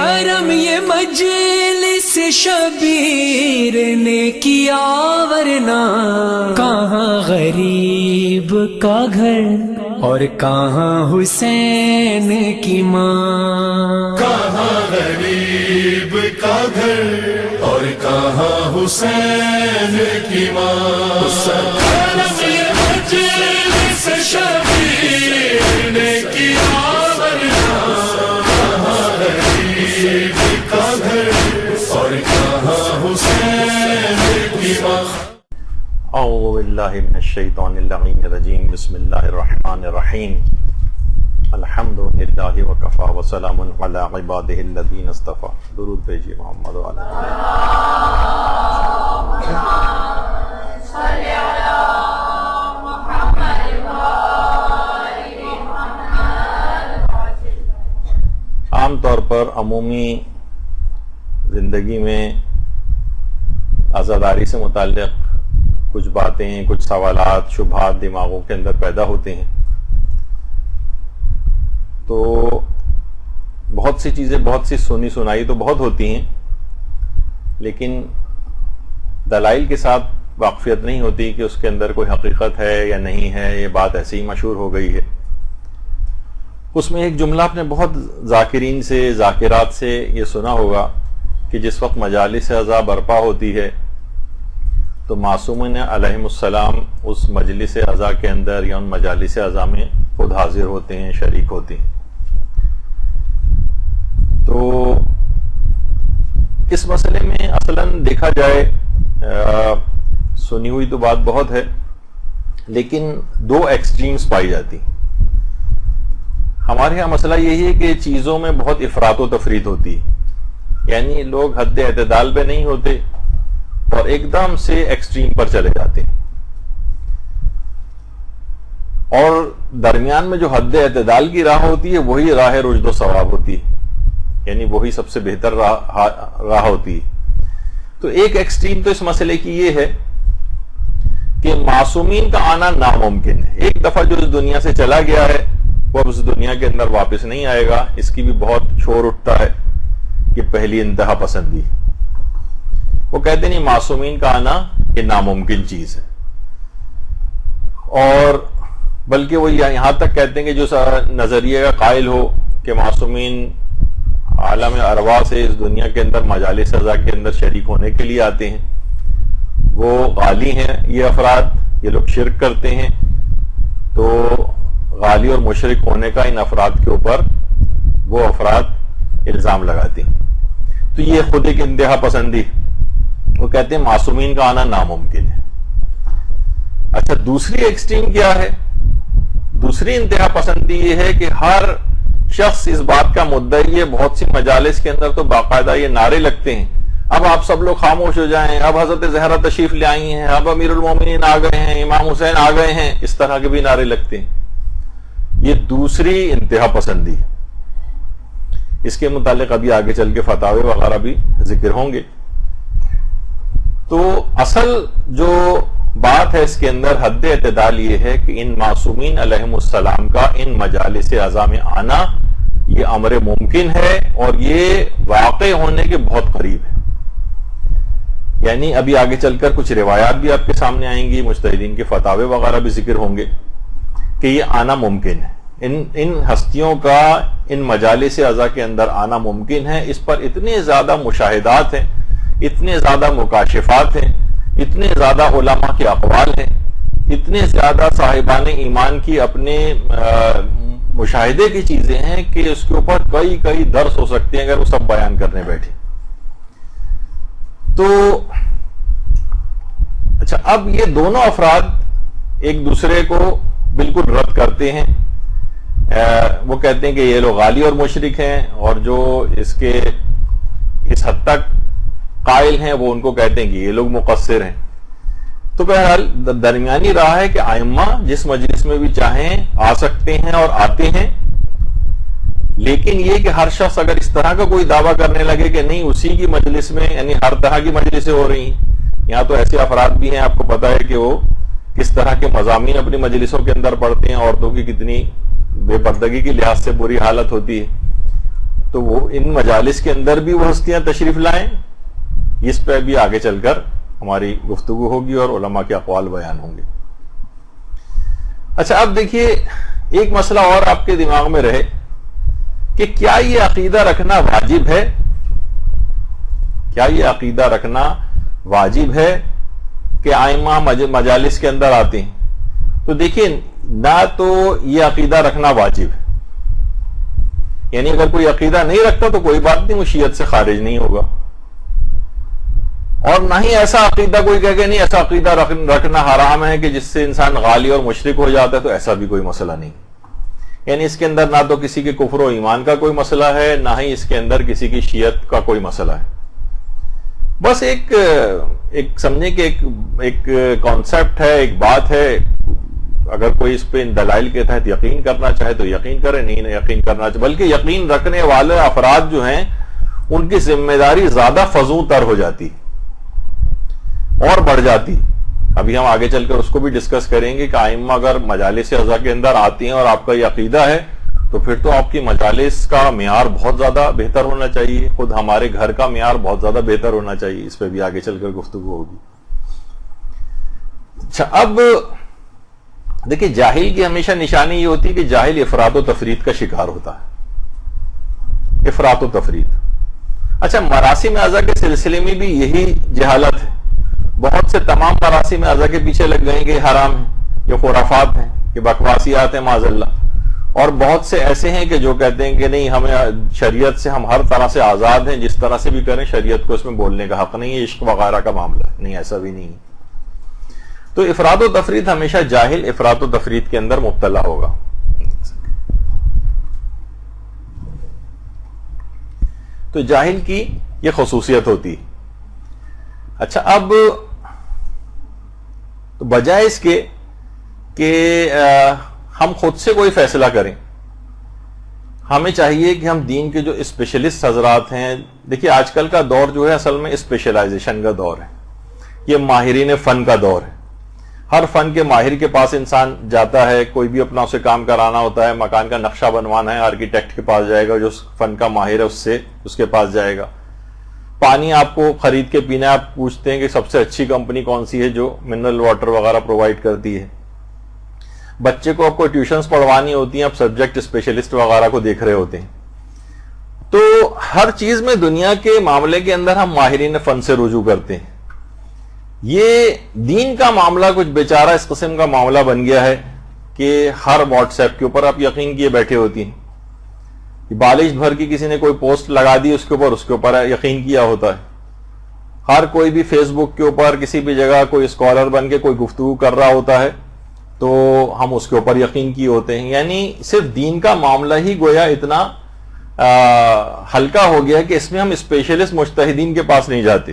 کرم یہ مجلس شبیر نے کیا، ورنہ کہاں غریب کا گھر اور کہاں حسین کی ماں، کہاں غریب کا گھر اور کہاں حسین کی ماں۔ کرم یہ مجلس شبیر نے کیا، ورنہ کہاں غریب کا گھر اور کہاں حسین کی ماں۔ اعوذ باللہ من الشیطان اللعین الرجیم، بسم اللہ الرحمن الرحیم، الحمد للہ وکفی وسلام علی عبادہ الذین اصطفی۔ درود بھیجیے محمد وعلی عام طور پر عمومی زندگی میں عزاداری سے متعلق کچھ باتیں، کچھ سوالات، شبہات دماغوں کے اندر پیدا ہوتے ہیں، تو بہت سی چیزیں، بہت سی سنی سنائی تو بہت ہوتی ہیں، لیکن دلائل کے ساتھ واقفیت نہیں ہوتی کہ اس کے اندر کوئی حقیقت ہے یا نہیں ہے، یہ بات ایسے ہی مشہور ہو گئی ہے۔ اس میں ایک جملہ آپ نے بہت ذاکرین سے، ذاکرات سے یہ سنا ہوگا کہ جس وقت مجالس عزا برپا ہوتی ہے تو معصومین علیہم السلام اس مجلس عزا کے اندر یا ان مجالس عزا میں خود حاضر ہوتے ہیں، شریک ہوتے ہیں۔ تو اس مسئلے میں اصلاً دیکھا جائے سنی ہوئی تو بات بہت ہے، لیکن دو ایکسٹریمز پائی جاتی۔ ہمارے ہاں مسئلہ یہی ہے کہ چیزوں میں بہت افراط و تفریط ہوتی ہے، یعنی لوگ حد اعتدال پہ نہیں ہوتے اور ایک دم سے ایکسٹریم پر چلے جاتے ہیں، اور درمیان میں جو حد اعتدال کی راہ ہوتی ہے وہی راہ رشد و ثواب ہوتی ہے، یعنی وہی سب سے بہتر راہ ہوتی ہے۔ تو ایک ایکسٹریم تو اس مسئلے کی یہ ہے کہ معصومین کا آنا ناممکن ہے، ایک دفعہ جو اس دنیا سے چلا گیا ہے وہ اب اس دنیا کے اندر واپس نہیں آئے گا، اس کی بھی بہت شور اٹھتا ہے کہ پہلی انتہا پسندی۔ وہ کہتے نہیں معصومین کا آنا یہ ناممکن چیز ہے، اور بلکہ وہ یہاں تک کہتے ہیں کہ جو نظریے کا قائل ہو کہ معصومین عالم ارواح سے اس دنیا کے اندر مجالس عزا کے اندر شریک ہونے کے لیے آتے ہیں، وہ غالی ہیں، یہ افراد، یہ لوگ شرک کرتے ہیں، تو غالی اور مشرک ہونے کا ان افراد کے اوپر وہ افراد الزام لگاتے ہیں۔ تو یہ خود ایک انتہا پسندی، وہ کہتے ہیں معصومین کا آنا ناممکن ہے۔ اچھا، دوسری ایکسٹریم کیا ہے؟ دوسری انتہا پسندی یہ ہے کہ ہر شخص اس بات کا مدعی ہے، بہت سی مجالس کے اندر تو باقاعدہ یہ نعرے لگتے ہیں، اب آپ سب لوگ خاموش ہو جائیں، اب حضرت زہرا تشریف لے آئی ہیں، اب امیر المومنین آ گئے ہیں، امام حسین آ گئے ہیں، اس طرح کے بھی نعرے لگتے ہیں۔ یہ دوسری انتہا پسندی ہے، اس کے متعلق ابھی آگے چل کے فتاوے وغیرہ بھی ذکر ہوں گے۔ تو اصل جو بات ہے اس کے اندر حد اعتدال یہ ہے کہ ان معصومین علیہم السلام کا ان مجالس عزا میں آنا یہ امر ممکن ہے، اور یہ واقع ہونے کے بہت قریب ہے۔ یعنی ابھی آگے چل کر کچھ روایات بھی آپ کے سامنے آئیں گی، مجتہدین کے فتاوے وغیرہ بھی ذکر ہوں گے کہ یہ آنا ممکن ہے، ان ہستیوں کا ان مجالس عزا کے اندر آنا ممکن ہے۔ اس پر اتنے زیادہ مشاہدات ہیں، اتنے زیادہ مکاشفات ہیں، اتنے زیادہ علماء کے اقوال ہیں، اتنے زیادہ صاحبان ایمان کی اپنے مشاہدے کی چیزیں ہیں کہ اس کے اوپر کئی درس ہو سکتے ہیں اگر وہ سب بیان کرنے بیٹھے۔ تو اچھا، اب یہ دونوں افراد ایک دوسرے کو بالکل رد کرتے ہیں، وہ کہتے ہیں کہ یہ لوگ غالی اور مشرک ہیں، اور جو اس حد تک قائل ہیں وہ ان کو کہتے ہیں کہ یہ لوگ مقصر ہیں۔ تو بہرحال درمیانی راہ ہے کہ ائمہ جس مجلس میں بھی چاہیں آ سکتے ہیں اور آتے ہیں، لیکن یہ کہ ہر شخص اگر اس طرح کا کوئی دعویٰ کرنے لگے کہ نہیں اسی کی مجلس میں، یعنی ہر طرح کی مجلسیں ہو رہی ہیں، یہاں تو ایسے افراد بھی ہیں، آپ کو پتا ہے کہ وہ کس طرح کے مضامین اپنی مجلسوں کے اندر پڑھتے ہیں، عورتوں کی کتنی بے پردگی کی لحاظ سے بری حالت ہوتی ہے، تو وہ ان مجالس کے اندر بھی وہ ہستیاں تشریف لائیں. اس پہ بھی آگے چل کر ہماری گفتگو ہوگی اور علماء کے اقوال بیان ہوں گے. اچھا اب دیکھیے ایک مسئلہ اور آپ کے دماغ میں رہے کہ کیا یہ عقیدہ رکھنا واجب ہے؟ کیا یہ عقیدہ رکھنا واجب ہے کہ ائمہ مجالس کے اندر آتے ہیں؟ تو دیکھیے نہ تو یہ عقیدہ رکھنا واجب ہے، یعنی اگر کوئی عقیدہ نہیں رکھتا تو کوئی بات نہیں، وہ شیعت سے خارج نہیں ہوگا. اور نہ ہی ایسا عقیدہ کوئی کہے کہ نہیں ایسا عقیدہ رکھنا حرام ہے کہ جس سے انسان غالی اور مشرک ہو جاتا ہے، تو ایسا بھی کوئی مسئلہ نہیں. یعنی اس کے اندر نہ تو کسی کے کفر و ایمان کا کوئی مسئلہ ہے، نہ ہی اس کے اندر کسی کی شیعت کا کوئی مسئلہ ہے. بس ایک سمجھیں کہ ایک کانسیپٹ ہے، ایک بات ہے. اگر کوئی اس پہ ان دلائل کے تحت یقین کرنا چاہے تو یقین کرے، نہیں یقین کرنا چاہے، بلکہ یقین رکھنے والے افراد جو ہیں ان کی ذمہ داری زیادہ فزوں تر ہو جاتی اور بڑھ جاتی. ابھی ہم آگے چل کر اس کو بھی ڈسکس کریں گے کہ ائمہ اگر مجالس اعضاء کے اندر آتی ہیں اور آپ کا یہ عقیدہ ہے تو پھر تو آپ کی مجالس کا معیار بہت زیادہ بہتر ہونا چاہیے، خود ہمارے گھر کا معیار بہت زیادہ بہتر ہونا چاہیے. اس پہ بھی آگے چل کر گفتگو ہوگی. اچھا اب دیکھیں جاہل کی ہمیشہ نشانی یہ ہوتی ہے کہ جاہل افراط و تفرید کا شکار ہوتا ہے. افراط و تفرید. اچھا مراسم اعضاء کے سلسلے میں بھی یہی جہالت ہے. بہت سے تمام مراسم اعضاء کے پیچھے لگ گئے کہ یہ حرام ہیں، یہ خرافات ہیں، یہ بکواسیات ہیں معاذ اللہ. اور بہت سے ایسے ہیں کہ جو کہتے ہیں کہ نہیں ہمیں شریعت سے ہم ہر طرح سے آزاد ہیں، جس طرح سے بھی کریں، شریعت کو اس میں بولنے کا حق نہیں ہے، عشق وغیرہ کا معاملہ ہے. نہیں ایسا بھی نہیں ہے. تو افراط و تفرید ہمیشہ جاہل افراط و تفرید کے اندر مبتلا ہوگا. تو جاہل کی یہ خصوصیت ہوتی. اچھا اب تو بجائے اس کے کہ ہم خود سے کوئی فیصلہ کریں، ہمیں چاہیے کہ ہم دین کے جو اسپیشلسٹ حضرات ہیں، دیکھیے آج کل کا دور جو ہے اصل میں اسپیشلائزیشن کا دور ہے. یہ ماہرین فن کا دور ہے. ہر فن کے ماہر کے پاس انسان جاتا ہے. کوئی بھی اپنا اسے کام کرانا ہوتا ہے، مکان کا نقشہ بنوانا ہے، آرکیٹیکٹ کے پاس جائے گا، جو فن کا ماہر ہے اس کے پاس جائے گا. پانی آپ کو خرید کے پینا ہے، آپ پوچھتے ہیں کہ سب سے اچھی کمپنی کون سی ہے جو منرل واٹر وغیرہ پرووائڈ کرتی ہے. بچے کو آپ کو ٹیوشنز پڑھوانی ہوتی ہیں، آپ سبجیکٹ اسپیشلسٹ وغیرہ کو دیکھ رہے ہوتے ہیں. تو ہر چیز میں دنیا کے معاملے کے اندر ہم ماہرین فن سے رجوع کرتے ہیں. یہ دین کا معاملہ کچھ بیچارہ اس قسم کا معاملہ بن گیا ہے کہ ہر واٹس ایپ کے اوپر آپ یقین کیے بیٹھے ہوتی ہیں. بالش بھر کی کسی نے کوئی پوسٹ لگا دی، اس کے اوپر یقین کیا ہوتا ہے. ہر کوئی بھی فیس بک کے اوپر کسی بھی جگہ کوئی اسکالر بن کے کوئی گفتگو کر رہا ہوتا ہے تو ہم اس کے اوپر یقین کیے ہوتے ہیں. یعنی صرف دین کا معاملہ ہی گویا اتنا ہلکا ہو گیا ہے کہ اس میں ہم اسپیشلسٹ مجتہدین کے پاس نہیں جاتے،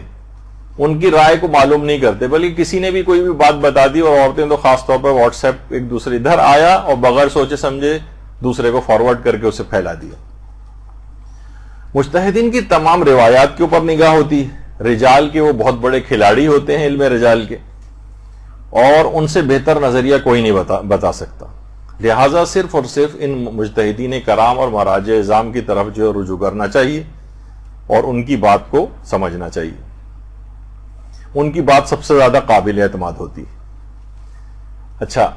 ان کی رائے کو معلوم نہیں کرتے، بلکہ کسی نے بھی کوئی بھی بات بتا دی، اور عورتیں تو خاص طور پر واٹس ایپ ایک دوسرے ادھر آیا اور بغیر سوچے سمجھے دوسرے کو فارورڈ کر کے اسے پھیلا دیا. مجتہدین کی تمام روایات کے اوپر نگاہ ہوتی ہے. رجال کے وہ بہت بڑے کھلاڑی ہوتے ہیں علم رجال کے، اور ان سے بہتر نظریہ کوئی نہیں بتا سکتا. لہٰذا صرف اور صرف ان مجتہدین کرام اور مراجع اعظام کی طرف جو رجوع کرنا چاہیے اور ان کی بات کو سمجھنا چاہیے. ان کی بات سب سے زیادہ قابل اعتماد ہوتی ہے. اچھا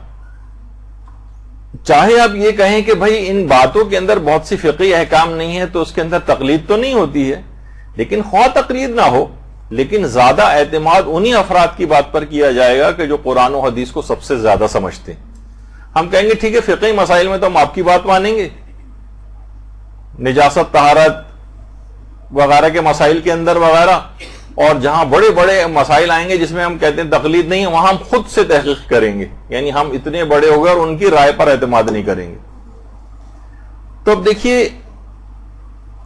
چاہے آپ یہ کہیں کہ بھائی ان باتوں کے اندر بہت سی فقہی احکام نہیں ہے تو اس کے اندر تقلید تو نہیں ہوتی ہے، لیکن خواہ تقلید نہ ہو لیکن زیادہ اعتماد انہی افراد کی بات پر کیا جائے گا کہ جو قرآن و حدیث کو سب سے زیادہ سمجھتے ہیں. ہم کہیں گے ٹھیک ہے فقہی مسائل میں تو ہم آپ کی بات مانیں گے، نجاست طہارت وغیرہ کے مسائل کے اندر وغیرہ، اور جہاں بڑے بڑے مسائل آئیں گے جس میں ہم کہتے ہیں تقلید نہیں ہے، وہاں ہم خود سے تحقیق کریں گے. یعنی ہم اتنے بڑے ہو گئے اور ان کی رائے پر اعتماد نہیں کریں گے. تو اب دیکھیے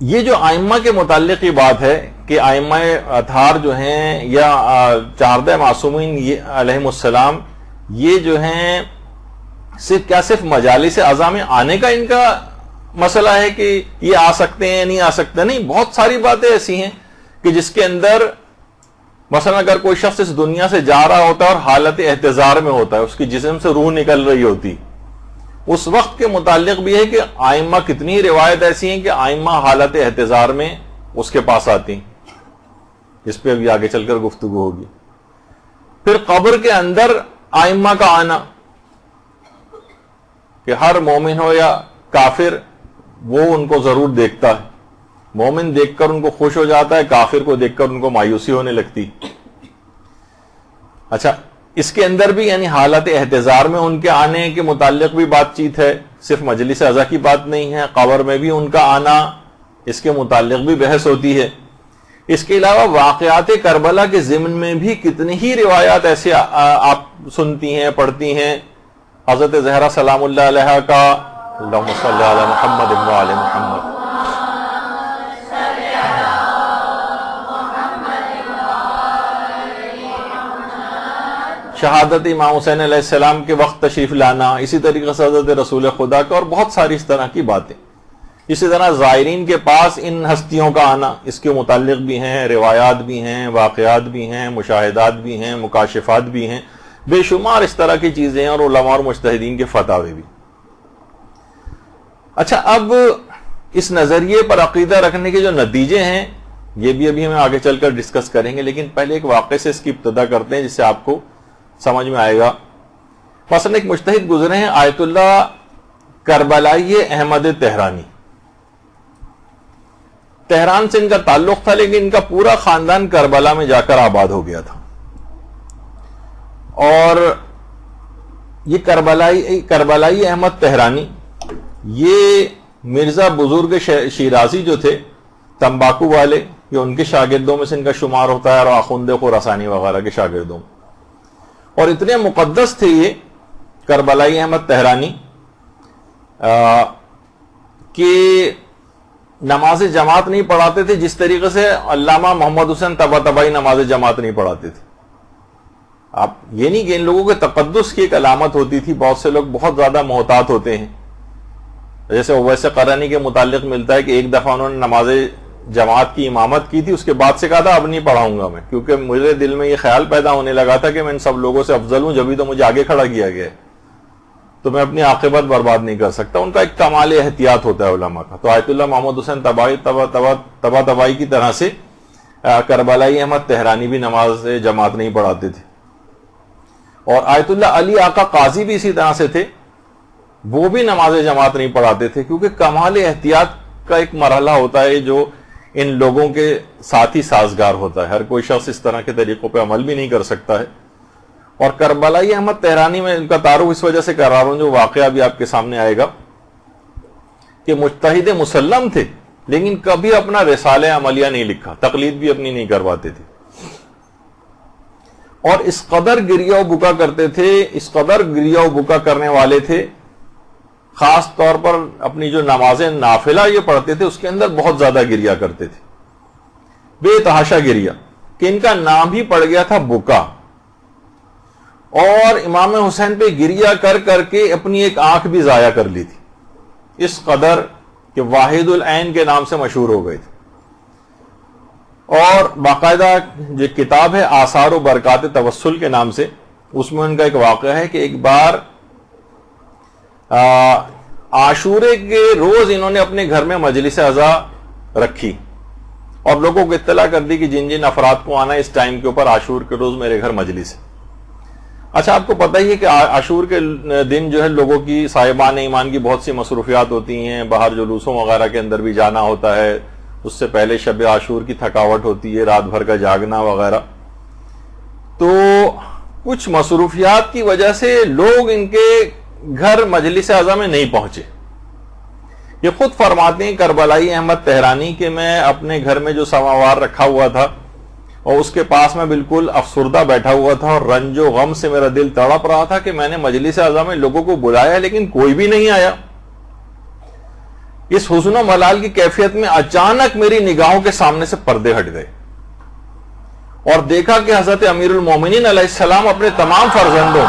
یہ جو ائمہ کے متعلق یہ بات ہے کہ ائمہ اطہار جو ہیں یا 14 معصومین علیہم السلام، یہ جو ہیں صرف مجالس اعضاء میں آنے کا ان کا مسئلہ ہے کہ یہ آ سکتے ہیں نہیں آ سکتے. نہیں، بہت ساری باتیں ایسی ہیں کہ جس کے اندر مثلا اگر کوئی شخص اس دنیا سے جا رہا ہوتا ہے اور حالت احتضار میں ہوتا ہے، اس کی جسم سے روح نکل رہی ہوتی، اس وقت کے متعلق بھی ہے کہ آئمہ کتنی روایت ایسی ہیں کہ آئمہ حالت احتضار میں اس کے پاس آتی ہیں. اس پہ ابھی آگے چل کر گفتگو ہوگی. پھر قبر کے اندر آئمہ کا آنا کہ ہر مومن ہو یا کافر وہ ان کو ضرور دیکھتا ہے. مومن دیکھ کر ان کو خوش ہو جاتا ہے, کافر کو دیکھ کر ان کو مایوسی ہونے لگتی. اچھا, اس کے اندر بھی یعنی حالت احتضار میں ان کے آنے کے متعلق بھی بات چیت ہے, صرف مجلس عزا کی بات نہیں ہے. قبر میں بھی ان کا آنا, اس کے متعلق بھی بحث ہوتی ہے. اس کے علاوہ واقعات کربلا کے ضمن میں بھی کتنی ہی روایات ایسے آپ سنتی ہیں, پڑھتی ہیں. حضرت زہرا سلام اللہ علیہا کا اللہم صلی علی محمد و علی محمد, شہادت امام حسین علیہ السلام کے وقت تشریف لانا, اسی طریقے سے حضرت رسول خدا کا, اور بہت ساری اس طرح کی باتیں. اسی طرح زائرین کے پاس ان ہستیوں کا آنا, اس کے متعلق بھی ہیں روایات بھی ہیں, واقعات بھی ہیں, مشاہدات بھی ہیں, مکاشفات بھی ہیں, بے شمار اس طرح کی چیزیں ہیں, اور علماء اور مجتہدین کے فتاوی بھی. اچھا, اب اس نظریے پر عقیدہ رکھنے کے جو نتیجے ہیں یہ بھی ابھی ہم آگے چل کر ڈسکس کریں گے, لیکن پہلے ایک واقعے سے اس کی ابتدا کرتے ہیں جس سے آپ کو سمجھ میں آئے گا. مثلا ایک مجتہد گزرے ہیں آیت اللہ کربلائی احمد تہرانی. تہران سے ان کا تعلق تھا, لیکن ان کا پورا خاندان کربلا میں جا کر آباد ہو گیا تھا. اور یہ کربلائی احمد تہرانی یہ مرزا بزرگ شیرازی جو تھے تمباکو والے, یہ ان کے شاگردوں میں سے ان کا شمار ہوتا ہے, اور آخوند خراسانی وغیرہ کے شاگردوں. اور اتنے مقدس تھے یہ کربلائی احمد تہرانی کہ نماز جماعت نہیں پڑھاتے تھے جس طریقے سے علامہ محمد حسین طباطبائی نماز جماعت نہیں پڑھاتے تھے. آپ یہ نہیں کہ ان لوگوں کے تقدس کی ایک علامت ہوتی تھی, بہت سے لوگ بہت زیادہ محتاط ہوتے ہیں. جیسے اویس قرنی کے متعلق ملتا ہے کہ ایک دفعہ انہوں نے نماز جماعت کی امامت کی تھی, اس کے بعد سے کہا تھا اب نہیں پڑھاؤں گا میں, کیونکہ مجھے دل میں یہ خیال پیدا ہونے لگا تھا کہ میں ان سب لوگوں سے افضل ہوں, جبھی تو مجھے آگے کھڑا کیا گیا ہے, تو میں اپنی عاقبت برباد نہیں کر سکتا. ان کا ایک کمال احتیاط ہوتا ہے علماء کا. تو آیت اللہ محمد حسین طباطبائی کی طرح سے کربلائی احمد تہرانی بھی نماز جماعت نہیں پڑھاتے تھے. اور آیت اللہ علی آقا قاضی بھی اسی طرح سے تھے, وہ بھی نماز جماعت نہیں پڑھاتے تھے, کیونکہ کمال احتیاط کا ایک مرحلہ ہوتا ہے جو ان لوگوں کے ساتھ ہی سازگار ہوتا ہے. ہر کوئی شخص اس طرح کے طریقوں پہ عمل بھی نہیں کر سکتا ہے. اور کربلائی احمد تہرانی میں ان کا تعارف اس وجہ سے کر رہا ہوں, جو واقعہ بھی آپ کے سامنے آئے گا, کہ مجتہد مسلم تھے لیکن کبھی اپنا رسالہ عملیہ نہیں لکھا, تقلید بھی اپنی نہیں کرواتے تھے. اور اس قدر گریہ و بکا کرتے تھے, اس قدر گریہ و بکا کرنے والے تھے, خاص طور پر اپنی جو نمازیں نافلہ یہ پڑھتے تھے اس کے اندر بہت زیادہ گریہ کرتے تھے, بے تحاشا گریہ, کہ ان کا نام ہی پڑ گیا تھا بکا. اور امام حسین پہ گریہ کر کر کے اپنی ایک آنکھ بھی ضائع کر لی تھی, اس قدر کہ واحد العین کے نام سے مشہور ہو گئے تھے. اور باقاعدہ جو کتاب ہے آثار و برکات توسل کے نام سے, اس میں ان کا ایک واقعہ ہے کہ ایک بار عاشورے کے روز انہوں نے اپنے گھر میں مجلس عزا رکھی اور لوگوں کو اطلاع کر دی کہ جن جن افراد کو آنا اس ٹائم کے اوپر عاشور کے روز میرے گھر مجلس ہے. اچھا, آپ کو پتہ ہی ہے کہ عاشور کے دن جو ہے لوگوں کی صاحبان ایمان کی بہت سی مصروفیات ہوتی ہیں, باہر جلوسوں وغیرہ کے اندر بھی جانا ہوتا ہے, اس سے پہلے شب عاشور کی تھکاوٹ ہوتی ہے, رات بھر کا جاگنا وغیرہ. تو کچھ مصروفیات کی وجہ سے لوگ ان کے گھر مجلس اعظم میں نہیں پہنچے. یہ خود فرماتے ہیں کربلائی احمد تہرانی کہ میں اپنے گھر میں جو سماوار رکھا ہوا تھا اور اس کے پاس میں بالکل افسردہ بیٹھا ہوا تھا اور رنج و غم سے میرا دل تڑپ رہا تھا کہ میں نے مجلس اعظم میں لوگوں کو بلایا لیکن کوئی بھی نہیں آیا. اس حزن و ملال کی کیفیت میں اچانک میری نگاہوں کے سامنے سے پردے ہٹ گئے اور دیکھا کہ حضرت امیر المومنین علیہ السلام اپنے تمام فرزندوں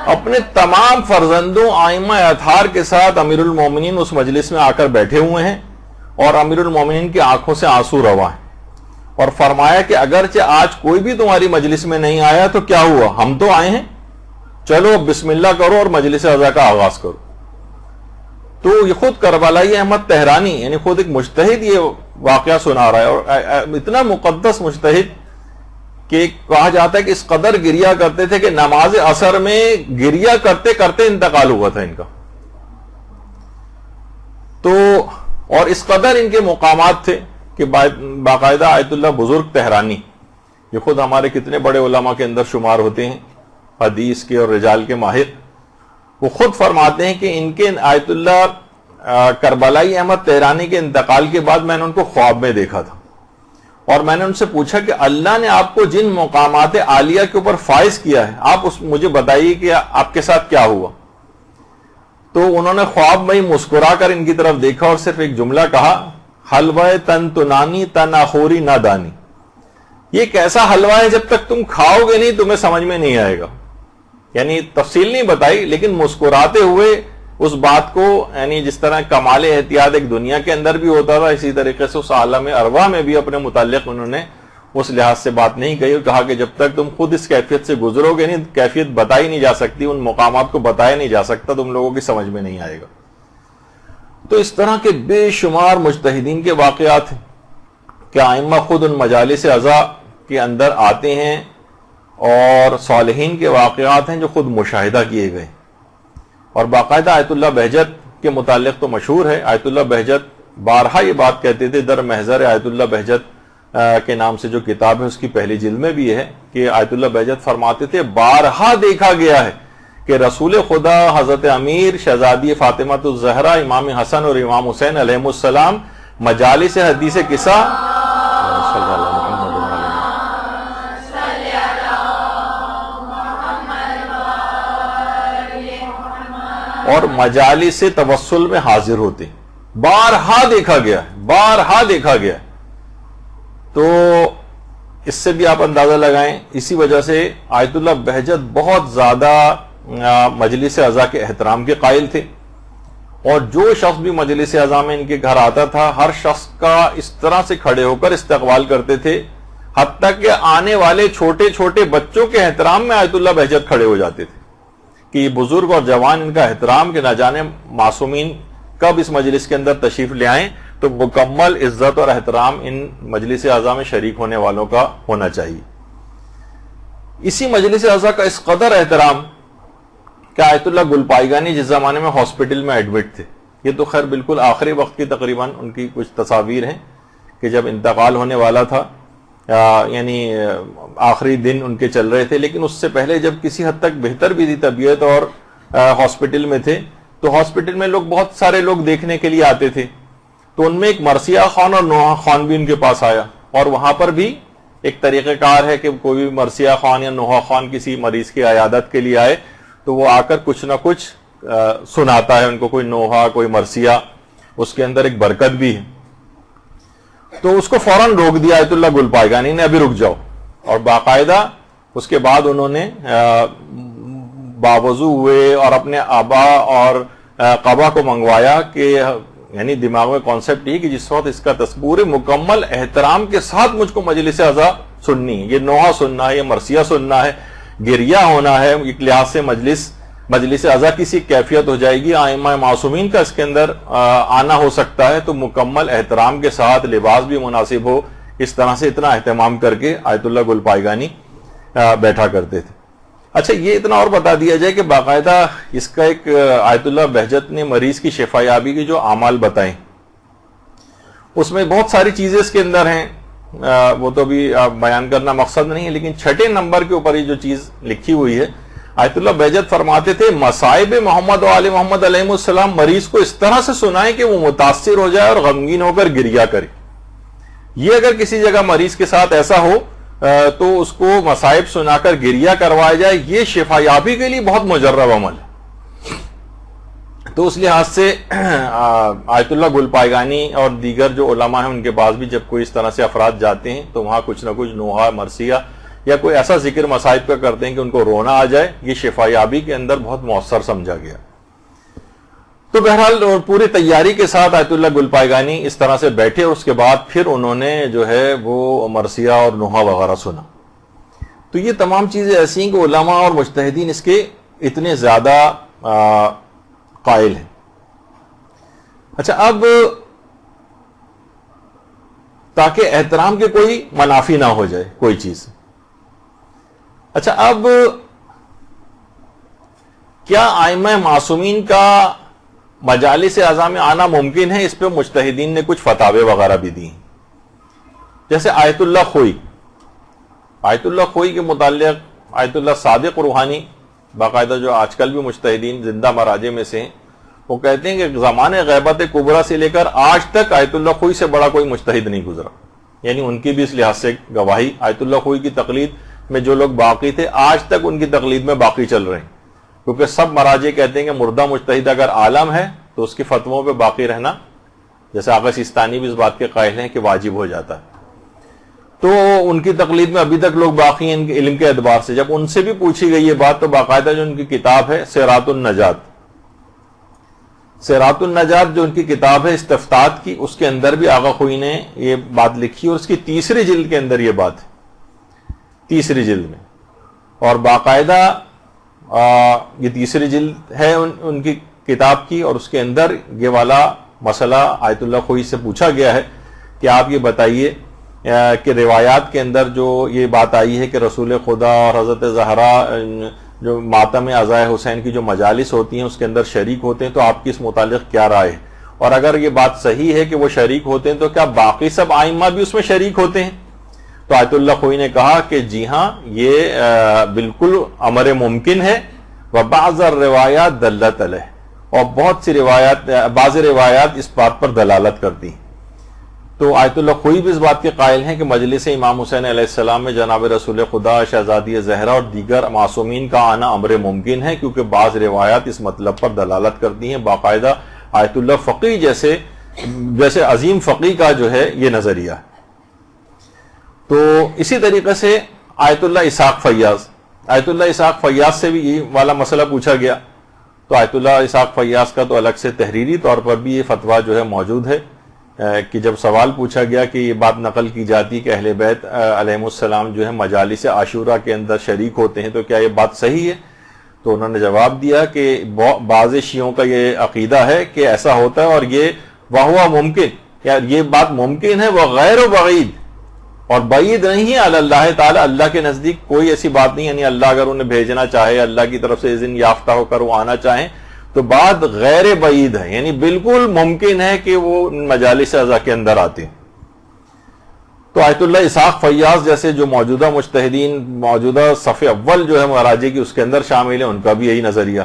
اپنے تمام فرزندوں آئمہ اطہار کے ساتھ امیر المومنین اس مجلس میں آ کر بیٹھے ہوئے ہیں اور امیر المومنین کی آنکھوں سے آنسو روا ہیں. اور فرمایا کہ اگرچہ آج کوئی بھی تمہاری مجلس میں نہیں آیا تو کیا ہوا، ہم تو آئے ہیں، چلو بسم اللہ کرو اور مجلس عزا کا آغاز کرو۔ تو یہ خود کربلائی احمد طہرانی یعنی خود ایک مجتہد یہ واقعہ سنا رہا ہے، اور اتنا مقدس مجتہد کہ کہا جاتا ہے کہ اس قدر گریا کرتے تھے کہ نماز عصر میں گریا کرتے کرتے انتقال ہوا تھا ان کا۔ تو اور اس قدر ان کے مقامات تھے کہ باقاعدہ آیت اللہ بزرگ طہرانی، یہ خود ہمارے کتنے بڑے علماء کے اندر شمار ہوتے ہیں، حدیث کے اور رجال کے ماہر، وہ خود فرماتے ہیں کہ ان کے آیت اللہ کربلائی احمد طہرانی کے انتقال کے بعد میں نے ان کو خواب میں دیکھا تھا، اور میں نے ان سے پوچھا کہ اللہ نے آپ کو جن مقامات عالیہ کے اوپر فائز کیا ہے، آپ مجھے بتائیے کہ آپ کے ساتھ کیا ہوا۔ تو انہوں نے خواب میں ہی مسکرا کر ان کی طرف دیکھا اور صرف ایک جملہ کہا، حلوہ تن تنانی تن آخوری نہ دانی، یہ کیسا حلوہ ہے جب تک تم کھاؤ گے نہیں تمہیں سمجھ میں نہیں آئے گا۔ یعنی تفصیل نہیں بتائی لیکن مسکراتے ہوئے اس بات کو، یعنی جس طرح کمال احتیاط ایک دنیا کے اندر بھی ہوتا تھا، اسی طریقے سے اس عالم ارواح میں بھی اپنے متعلق انہوں نے اس لحاظ سے بات نہیں کہی، اور کہا کہ جب تک تم خود اس کیفیت سے گزرو گے نہیں، کیفیت بتائی نہیں جا سکتی، ان مقامات کو بتایا نہیں جا سکتا، تم لوگوں کی سمجھ میں نہیں آئے گا۔ تو اس طرح کے بے شمار مجتہدین کے واقعات ہیں کہ ائمہ خود ان مجالس عزا کے اندر آتے ہیں، اور صالحین کے واقعات ہیں جو خود مشاہدہ کیے گئے۔ اور باقاعدہ آیت اللہ بہجت کے متعلق تو مشہور ہے، آیت اللہ بہجت بارہا یہ بات کہتے تھے، در محضر آیت اللہ بہجت کے نام سے جو کتاب ہے اس کی پہلی جلد میں بھی ہے کہ آیت اللہ بہجت فرماتے تھے بارہا دیکھا گیا ہے کہ رسول خدا حضرت امیر شہزادی فاطمہ الزہرا امام حسن اور امام حسین علیہ السلام مجالس حدیث قصہ اور مجالس توسل میں حاضر ہوتے ہیں۔ بارہا دیکھا گیا ہے، بارہا دیکھا گیا ہے۔ تو اس سے بھی آپ اندازہ لگائیں، اسی وجہ سے آیت اللہ بہجت بہت زیادہ مجلس عزا کے احترام کے قائل تھے، اور جو شخص بھی مجلس عزا میں ان کے گھر آتا تھا ہر شخص کا اس طرح سے کھڑے ہو کر استقبال کرتے تھے، حتیٰ کہ آنے والے چھوٹے چھوٹے بچوں کے احترام میں آیت اللہ بہجت کھڑے ہو جاتے تھے کہ یہ بزرگ اور جوان ان کا احترام کہ نہ جانے معصومین کب اس مجلس کے اندر تشریف لے آئیں، تو مکمل عزت اور احترام ان مجلس عزا میں شریک ہونے والوں کا ہونا چاہیے۔ اسی مجلس عزا کا اس قدر احترام کہ آیت اللہ گلپائیگانی جس زمانے میں ہاسپٹل میں ایڈمٹ تھے، یہ تو خیر بالکل آخری وقت کی تقریباً ان کی کچھ تصاویر ہیں کہ جب انتقال ہونے والا تھا، یعنی آخری دن ان کے چل رہے تھے، لیکن اس سے پہلے جب کسی حد تک بہتر بھی تھی طبیعت اور ہاسپٹل میں تھے، تو ہاسپٹل میں بہت سارے لوگ دیکھنے کے لیے آتے تھے، تو ان میں ایک مرثیہ خان اور نوحہ خان بھی ان کے پاس آیا، اور وہاں پر بھی ایک طریقہ کار ہے کہ کوئی بھی مرثیہ خان یا نوحہ خان کسی مریض کی عیادت کے لیے آئے تو وہ آ کر کچھ نہ کچھ سناتا ہے ان کو، کوئی نوحہ کوئی مرثیہ، اس کے اندر ایک برکت بھی ہے۔ تو اس کو فوراً روک دیا آیت اللہ گلپائیگانی نے، ابھی رک جاؤ، اور باقاعدہ اس کے بعد انہوں نے باوضو ہوئے اور اپنے آبا اور قبا کو منگوایا کہ یعنی دماغ میں کانسیپٹ یہ کہ جس وقت اس کا تصور مکمل احترام کے ساتھ مجھ کو مجلس عزا سننی ہے، یہ نوحہ سننا ہے، یہ مرثیہ سننا ہے، گریا ہونا ہے، ایک لحاظ سے مجلس عزا کی سی کیفیت ہو جائے گی، ائمہ معصومین کا اس کے اندر آنا ہو سکتا ہے، تو مکمل احترام کے ساتھ لباس بھی مناسب ہو، اس طرح سے اتنا اہتمام کر کے آیت اللہ گلپائیگانی بیٹھا کرتے تھے۔ اچھا یہ اتنا اور بتا دیا جائے کہ باقاعدہ اس کا ایک آیت اللہ بہجت نے مریض کی شفا یابی کے جو اعمال بتائیں، اس میں بہت ساری چیزیں اس کے اندر ہیں، وہ تو بھی بیان کرنا مقصد نہیں ہے، لیکن 6 نمبر کے اوپر یہ جو چیز لکھی ہوئی ہے، آیت اللہ بہجت فرماتے تھے مصائب محمد و آل محمد علیہ السلام مریض کو اس طرح سے سنائیں کہ وہ متاثر ہو جائے اور غمگین ہو کر گریا کرے۔ یہ اگر کسی جگہ مریض کے ساتھ ایسا ہو تو اس کو مصائب سنا کر گریا کروایا جائے، یہ شفا یابی کے لیے بہت مجرب عمل ہے۔ تو اس لحاظ سے آیت اللہ گلپائیگانی اور دیگر جو علماء ہیں ان کے پاس بھی جب کوئی اس طرح سے افراد جاتے ہیں تو وہاں کچھ نہ کچھ نوحہ مرثیہ یا کوئی ایسا ذکر مصائب کا کرتے ہیں کہ ان کو رونا آ جائے، یہ شفا یابی کے اندر بہت مؤثر سمجھا گیا۔ تو بہرحال پوری تیاری کے ساتھ آیت اللہ گل پائگانی اس طرح سے بیٹھے، اور اس کے بعد پھر انہوں نے جو ہے وہ مرثیہ اور نوحہ وغیرہ سنا. تو یہ تمام چیزیں ایسی ہیں کہ علماء اور مجتہدین اس کے اتنے زیادہ قائل ہیں. اچھا، اب تاکہ احترام کے کوئی منافی نہ ہو جائے کوئی چیز. اچھا، اب کیا ائمہ معصومین کا مجالس اعضاء میں آنا ممکن ہے؟ اس پہ مجتہدین نے کچھ فتاوے وغیرہ بھی دی ہیں. جیسے آیت اللہ خوئی کے متعلق آیت اللہ صادق روحانی باقاعدہ جو آج کل بھی مجتہدین زندہ مراجع میں سے ہیں، وہ کہتے ہیں کہ زمانہ غیبت کبریٰ سے لے کر آج تک آیت اللہ خوئی سے بڑا کوئی مجتہد نہیں گزرا. یعنی ان کی بھی اس لحاظ سے گواہی، آیت اللہ خوئی کی تقلید میں جو لوگ باقی تھے آج تک ان کی تقلید میں باقی چل رہے ہیں، کیونکہ سب مراجع کہتے ہیں کہ مردہ مجتہد اگر عالم ہے تو اس کی فتووں پہ باقی رہنا، جیسے آقا سیستانی بھی اس بات کے قائل ہیں کہ واجب ہو جاتا ہے. تو ان کی تقلید میں ابھی تک لوگ باقی ہیں ان کے علم کے اعتبار سے. جب ان سے بھی پوچھی گئی یہ بات تو باقاعدہ جو ان کی کتاب ہے سیرات النجات جو ان کی کتاب ہے استفتاءات کی، اس کے اندر بھی آقا خوئی نے یہ بات لکھی، اور اس کی تیسری جلد کے اندر یہ بات ہے، تیسری جلد میں. اور باقاعدہ یہ تیسری جلد ہے ان کی کتاب کی، اور اس کے اندر یہ والا مسئلہ آیت اللہ خوئی سے پوچھا گیا ہے کہ آپ یہ بتائیے کہ روایات کے اندر جو یہ بات آئی ہے کہ رسول خدا اور حضرت زہرا جو ماتم عزائے حسین کی جو مجالس ہوتی ہیں اس کے اندر شریک ہوتے ہیں، تو آپ کی اس متعلق کیا رائے ہے؟ اور اگر یہ بات صحیح ہے کہ وہ شریک ہوتے ہیں تو کیا باقی سب ائمہ بھی اس میں شریک ہوتے ہیں؟ تو آیت اللہ خوئی نے کہا کہ جی ہاں، یہ بالکل امر ممکن ہے. وبعض الروایات دلت علیہ، اور بہت سی روایات، بعض روایات اس بات پر دلالت کرتی ہیں. تو آیت اللہ خوئی بھی اس بات کے قائل ہیں کہ مجلس امام حسین علیہ السلام میں جناب رسول خدا، شہزادی زہرا اور دیگر معصومین کا آنا امر ممکن ہے، کیونکہ بعض روایات اس مطلب پر دلالت کرتی ہیں. باقاعدہ آیت اللہ فقی جیسے عظیم فقی کا جو ہے یہ نظریہ ہے. تو اسی طریقے سے آیت اللہ اسحاق فیاض سے بھی یہ والا مسئلہ پوچھا گیا. تو آیت اللہ اسحاق فیاض کا تو الگ سے تحریری طور پر بھی یہ فتویٰ جو ہے موجود ہے کہ جب سوال پوچھا گیا کہ یہ بات نقل کی جاتی کہ اہل بیت علیہم السلام جو ہے مجالس عاشورہ کے اندر شریک ہوتے ہیں، تو کیا یہ بات صحیح ہے؟ تو انہوں نے جواب دیا کہ بعض شیعوں کا یہ عقیدہ ہے کہ ایسا ہوتا ہے، اور یہ وہو ممکن، یہ بات ممکن ہے، وہ غیر و بعید، اور بعید نہیں ہے اللہ تعالیٰ، اللہ کے نزدیک کوئی ایسی بات نہیں. یعنی اللہ اگر انہیں بھیجنا چاہے، اللہ کی طرف سے اذن یافتہ ہو کر وہ آنا چاہیں تو بات غیر بعید ہے، یعنی بالکل ممکن ہے کہ وہ مجالس اعضاء کے اندر آتے ہیں. تو آیت اللہ اسحاق فیاض جیسے جو موجودہ مجتہدین، موجودہ صف اول جو ہے مراجع کی، اس کے اندر شامل ہیں، ان کا بھی یہی نظریہ.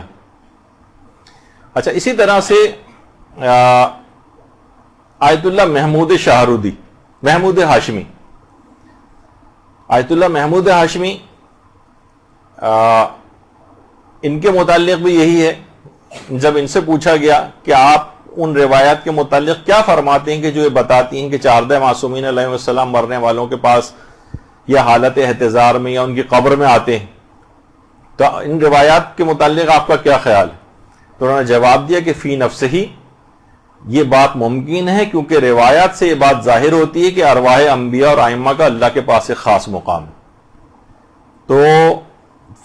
اچھا، اسی طرح سے آیت اللہ محمود ہاشمی، آیت اللہ محمود ہاشمی، ان کے متعلق بھی یہی ہے. جب ان سے پوچھا گیا کہ آپ ان روایات کے متعلق کیا فرماتے ہیں کہ جو یہ بتاتی ہیں کہ 14 معصومین علیہ السلام مرنے والوں کے پاس یا حالت احتضار میں یا ان کی قبر میں آتے ہیں، تو ان روایات کے متعلق آپ کا کیا خیال ہے؟ تو انہوں نے جواب دیا کہ فی نفسہ ہی یہ بات ممکن ہے، کیونکہ روایات سے یہ بات ظاہر ہوتی ہے کہ ارواح انبیاء اور ائمہ کا اللہ کے پاس ایک خاص مقام ہے. تو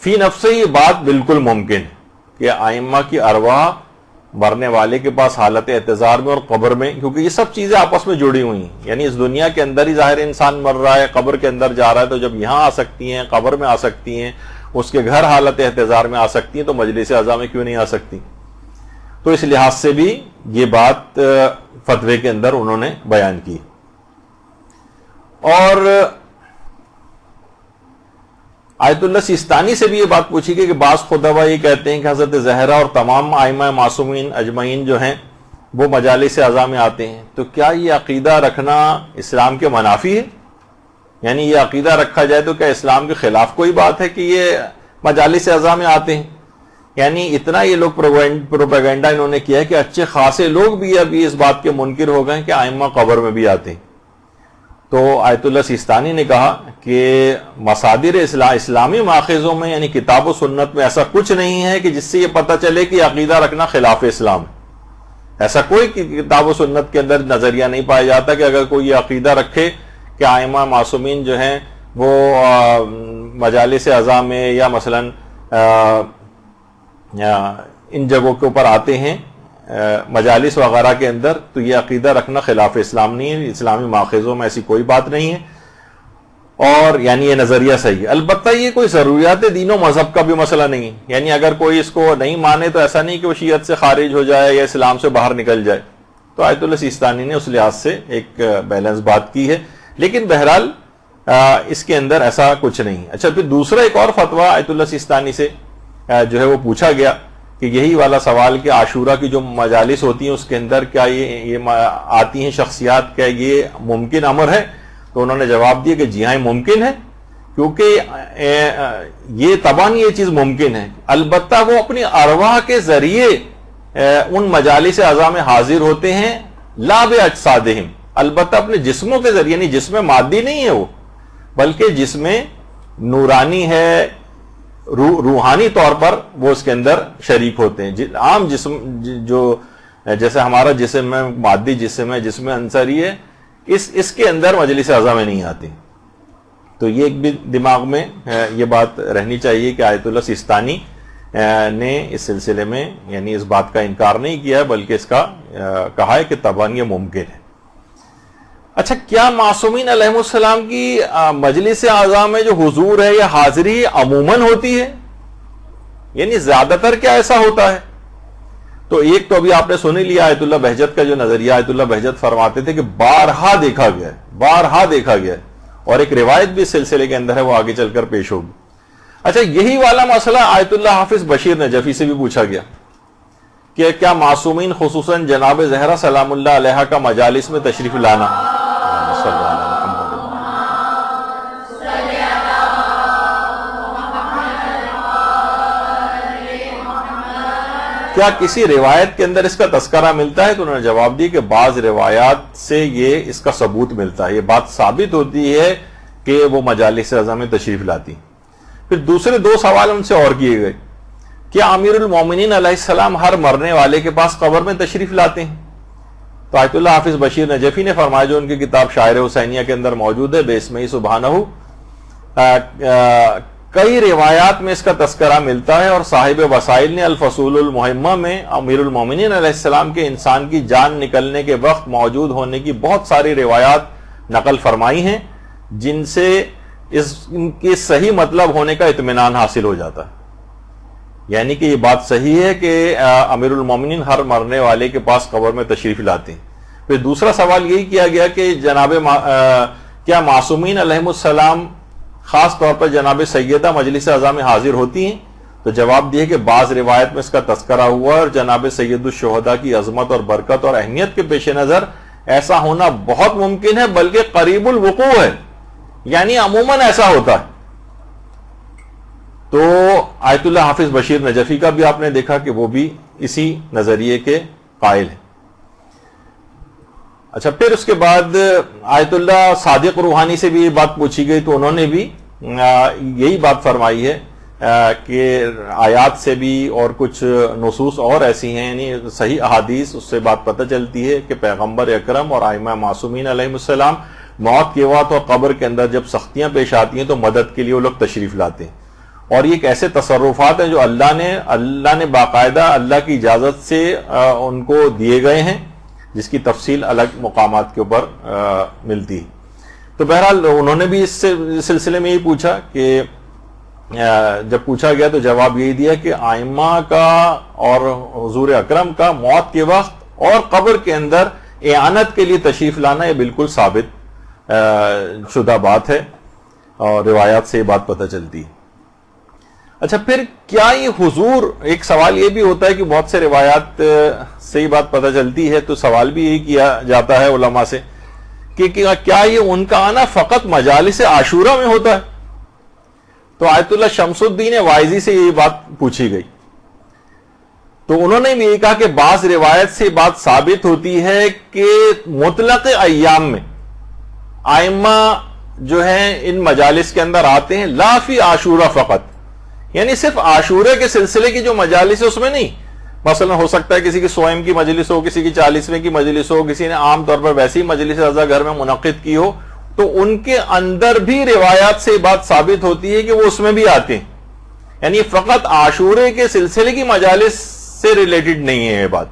فی نفسہ یہ بات بالکل ممکن ہے کہ ائمہ کی ارواح مرنے والے کے پاس حالت احتضار میں اور قبر میں، کیونکہ یہ سب چیزیں آپس میں جڑی ہوئی ہیں. یعنی اس دنیا کے اندر ہی ظاہر انسان مر رہا ہے، قبر کے اندر جا رہا ہے، تو جب یہاں آ سکتی ہیں، قبر میں آ سکتی ہیں، اس کے گھر حالت احتضار میں آ سکتی ہیں، تو مجلس اعضاء میں کیوں نہیں آ سکتی؟ تو اس لحاظ سے بھی یہ بات فتوے کے اندر انہوں نے بیان کی. اور آیت اللہ سیستانی سے بھی یہ بات پوچھی گئی کہ بعض خطبہ یہ کہتے ہیں کہ حضرت زہرا اور تمام ائمہ معصومین اجمعین جو ہیں وہ مجالس اعضاء میں آتے ہیں، تو کیا یہ عقیدہ رکھنا اسلام کے منافی ہے؟ یعنی یہ عقیدہ رکھا جائے تو کیا اسلام کے خلاف کوئی بات ہے کہ یہ مجالس اعضاء میں آتے ہیں؟ یعنی اتنا یہ لوگ پروپیگنڈا انہوں نے کیا ہے کہ اچھے خاصے لوگ بھی ابھی اس بات کے منکر ہو گئے کہ ائمہ قبر میں بھی آتے ہیں. تو آیت اللہ سیستانی نے کہا کہ مصادر اسلامی ماخذوں میں یعنی کتاب و سنت میں ایسا کچھ نہیں ہے کہ جس سے یہ پتہ چلے کہ عقیدہ رکھنا خلاف اسلام ہے. ایسا کوئی کتاب و سنت کے اندر نظریہ نہیں پایا جاتا کہ اگر کوئی یہ عقیدہ رکھے کہ ائمہ معصومین جو ہیں وہ مجالس اعضاء میں یا مثلا ان جگہوں کے اوپر آتے ہیں مجالس وغیرہ کے اندر، تو یہ عقیدہ رکھنا خلاف اسلام نہیں ہے، اسلامی ماخذوں میں ایسی کوئی بات نہیں ہے، اور یعنی یہ نظریہ صحیح ہے۔ البتہ یہ کوئی ضروریات دین و مذہب کا بھی مسئلہ نہیں ہے، یعنی اگر کوئی اس کو نہیں مانے تو ایسا نہیں کہ وہ شیعت سے خارج ہو جائے یا اسلام سے باہر نکل جائے۔ تو آیت اللہ سیستانی نے اس لحاظ سے ایک بیلنس بات کی ہے، لیکن بہرحال اس کے اندر ایسا کچھ نہیں۔ اچھا، پھر دوسرا ایک اور فتویٰ آیت اللہ سیستانی سے جو ہے وہ پوچھا گیا کہ یہی والا سوال کہ عاشورہ کی جو مجالس ہوتی ہیں اس کے اندر کیا یہ آتی ہیں شخصیات، کیا یہ ممکن امر ہے؟ تو انہوں نے جواب دیا کہ جی ہاں ممکن ہے، کیونکہ یہ طبعاً یہ چیز ممکن ہے، البتہ وہ اپنی ارواح کے ذریعے ان مجالس اعضاء میں حاضر ہوتے ہیں، لا باجسادہم، البتہ اپنے جسموں کے ذریعے، یعنی جسم مادی نہیں ہے وہ، بلکہ جسم نورانی ہے، روحانی طور پر وہ اس کے اندر شریک ہوتے ہیں۔ عام جسم جو جیسے ہمارا جسم ہے، مادی جسم ہے، جسم عنصری ہے، اس کے اندر مجلس اعضاء میں نہیں آتی۔ تو یہ ایک بھی دماغ میں یہ بات رہنی چاہیے کہ آیت اللہ سیستانی نے اس سلسلے میں یعنی اس بات کا انکار نہیں کیا ہے، بلکہ اس کا کہا ہے کہ طبعاً یہ ممکن ہے۔ اچھا، کیا معصومین علیہ السلام کی مجلس اعضاء میں جو حضور ہے یا حاضری عموماً ہوتی ہے؟ یعنی زیادہ تر کیا ایسا ہوتا ہے؟ تو ایک تو ابھی آپ نے سن ہی لیا آیت اللہ بہجت کا جو نظریہ، آیت اللہ بہجت فرماتے تھے کہ بارہا دیکھا گیا ہے، بارہا دیکھا گیا ہے، اور ایک روایت بھی اس سلسلے کے اندر ہے، وہ آگے چل کر پیش ہوگی۔ اچھا، یہی والا مسئلہ آیت اللہ حافظ بشیر نجفی سے بھی پوچھا گیا کہ کیا معصومین خصوصاً جناب زہرا سلام اللہ علیہا کا مجالس میں تشریف لانا، کیا کسی روایت کے اندر اس کا تذکرہ ملتا ہے؟ تو انہوں نے جواب دی کہ بعض روایات سے یہ اس کا ثبوت ملتا ہے، یہ بات ثابت ہوتی ہے کہ وہ مجالس اعضاء میں تشریف لاتی۔ پھر دوسرے دو سوال ان سے اور کیے گئے، کیا امیر المومنین علیہ السلام ہر مرنے والے کے پاس قبر میں تشریف لاتے ہیں؟ تو آیت اللہ حافظ بشیر نجفی نے فرمایا، جو ان کی کتاب شاعر حسینیہ کے اندر موجود ہے، بِاسْمِهِ سبحانہ، کئی روایات میں اس کا تذکرہ ملتا ہے، اور صاحب وسائل نے الفصول المہمہ میں امیر المومنین علیہ السلام کے انسان کی جان نکلنے کے وقت موجود ہونے کی بہت ساری روایات نقل فرمائی ہیں، جن سے ان کے صحیح مطلب ہونے کا اطمینان حاصل ہو جاتا ہے، یعنی کہ یہ بات صحیح ہے کہ امیر المومنین ہر مرنے والے کے پاس قبر میں تشریف لاتے ہیں۔ پھر دوسرا سوال یہی کیا گیا کہ کیا معصومین علیہ السلام خاص طور پر جناب سیدہ مجلس اعضاء میں حاضر ہوتی ہیں؟ تو جواب دیے کہ بعض روایت میں اس کا تذکرہ ہوا، اور جناب سید الشہداء کی عظمت اور برکت اور اہمیت کے پیش نظر ایسا ہونا بہت ممکن ہے، بلکہ قریب الوقوع ہے، یعنی عموماً ایسا ہوتا ہے۔ تو آیت اللہ حافظ بشیر نجفی کا بھی آپ نے دیکھا کہ وہ بھی اسی نظریے کے قائل ہیں۔ اچھا، پھر اس کے بعد آیت اللہ صادق روحانی سے بھی یہ بات پوچھی گئی، تو انہوں نے بھی یہی بات فرمائی ہے کہ آیات سے بھی اور کچھ نصوص اور ایسی ہیں، یعنی صحیح احادیث، اس سے بات پتہ چلتی ہے کہ پیغمبر اکرم اور ائمہ معصومین علیہ السلام موت کے وقت اور قبر کے اندر جب سختیاں پیش آتی ہیں تو مدد کے لیے وہ لوگ تشریف لاتے ہیں، اور یہ ایک ایسے تصرفات ہیں جو اللہ نے باقاعدہ اللہ کی اجازت سے ان کو دیے گئے ہیں، جس کی تفصیل الگ مقامات کے اوپر ملتی ہے۔ تو بہرحال انہوں نے بھی اس سلسلے میں یہ پوچھا کہ جب پوچھا گیا تو جواب یہی دیا کہ ائمہ کا اور حضور اکرم کا موت کے وقت اور قبر کے اندر اعانت کے لیے تشریف لانا یہ بالکل ثابت شدہ بات ہے، اور روایات سے یہ بات پتہ چلتی ہے۔ اچھا، پھر کیا یہ حضور، ایک سوال یہ بھی ہوتا ہے کہ بہت سے روایات سے یہ بات پتہ چلتی ہے، تو سوال بھی یہی کیا جاتا ہے علماء سے کہ کیا یہ ان کا آنا فقط مجالس عاشورہ میں ہوتا ہے؟ تو آیت اللہ شمس الدین وائزی سے یہ بات پوچھی گئی، تو انہوں نے بھی یہ کہا کہ بعض روایت سے بات ثابت ہوتی ہے کہ مطلق ایام میں ائمہ جو ہیں ان مجالس کے اندر آتے ہیں، لا فی عاشورہ فقط، یعنی صرف عاشورہ کے سلسلے کی جو مجالس ہے اس میں نہیں، مثلا ہو سکتا ہے کسی کی 100 کی مجلس ہو, کسی کی 40ویں کی مجلس ہو, کسی نے عام طور پر ویسی مجلس رضا گھر میں منعقد کی ہو, تو ان کے اندر بھی روایات سے بات ثابت ہوتی ہے کہ وہ اس میں بھی آتے ہیں. یعنی فقط عاشورے کے سلسلے کی مجالس سے ریلیٹڈ نہیں ہے یہ بات.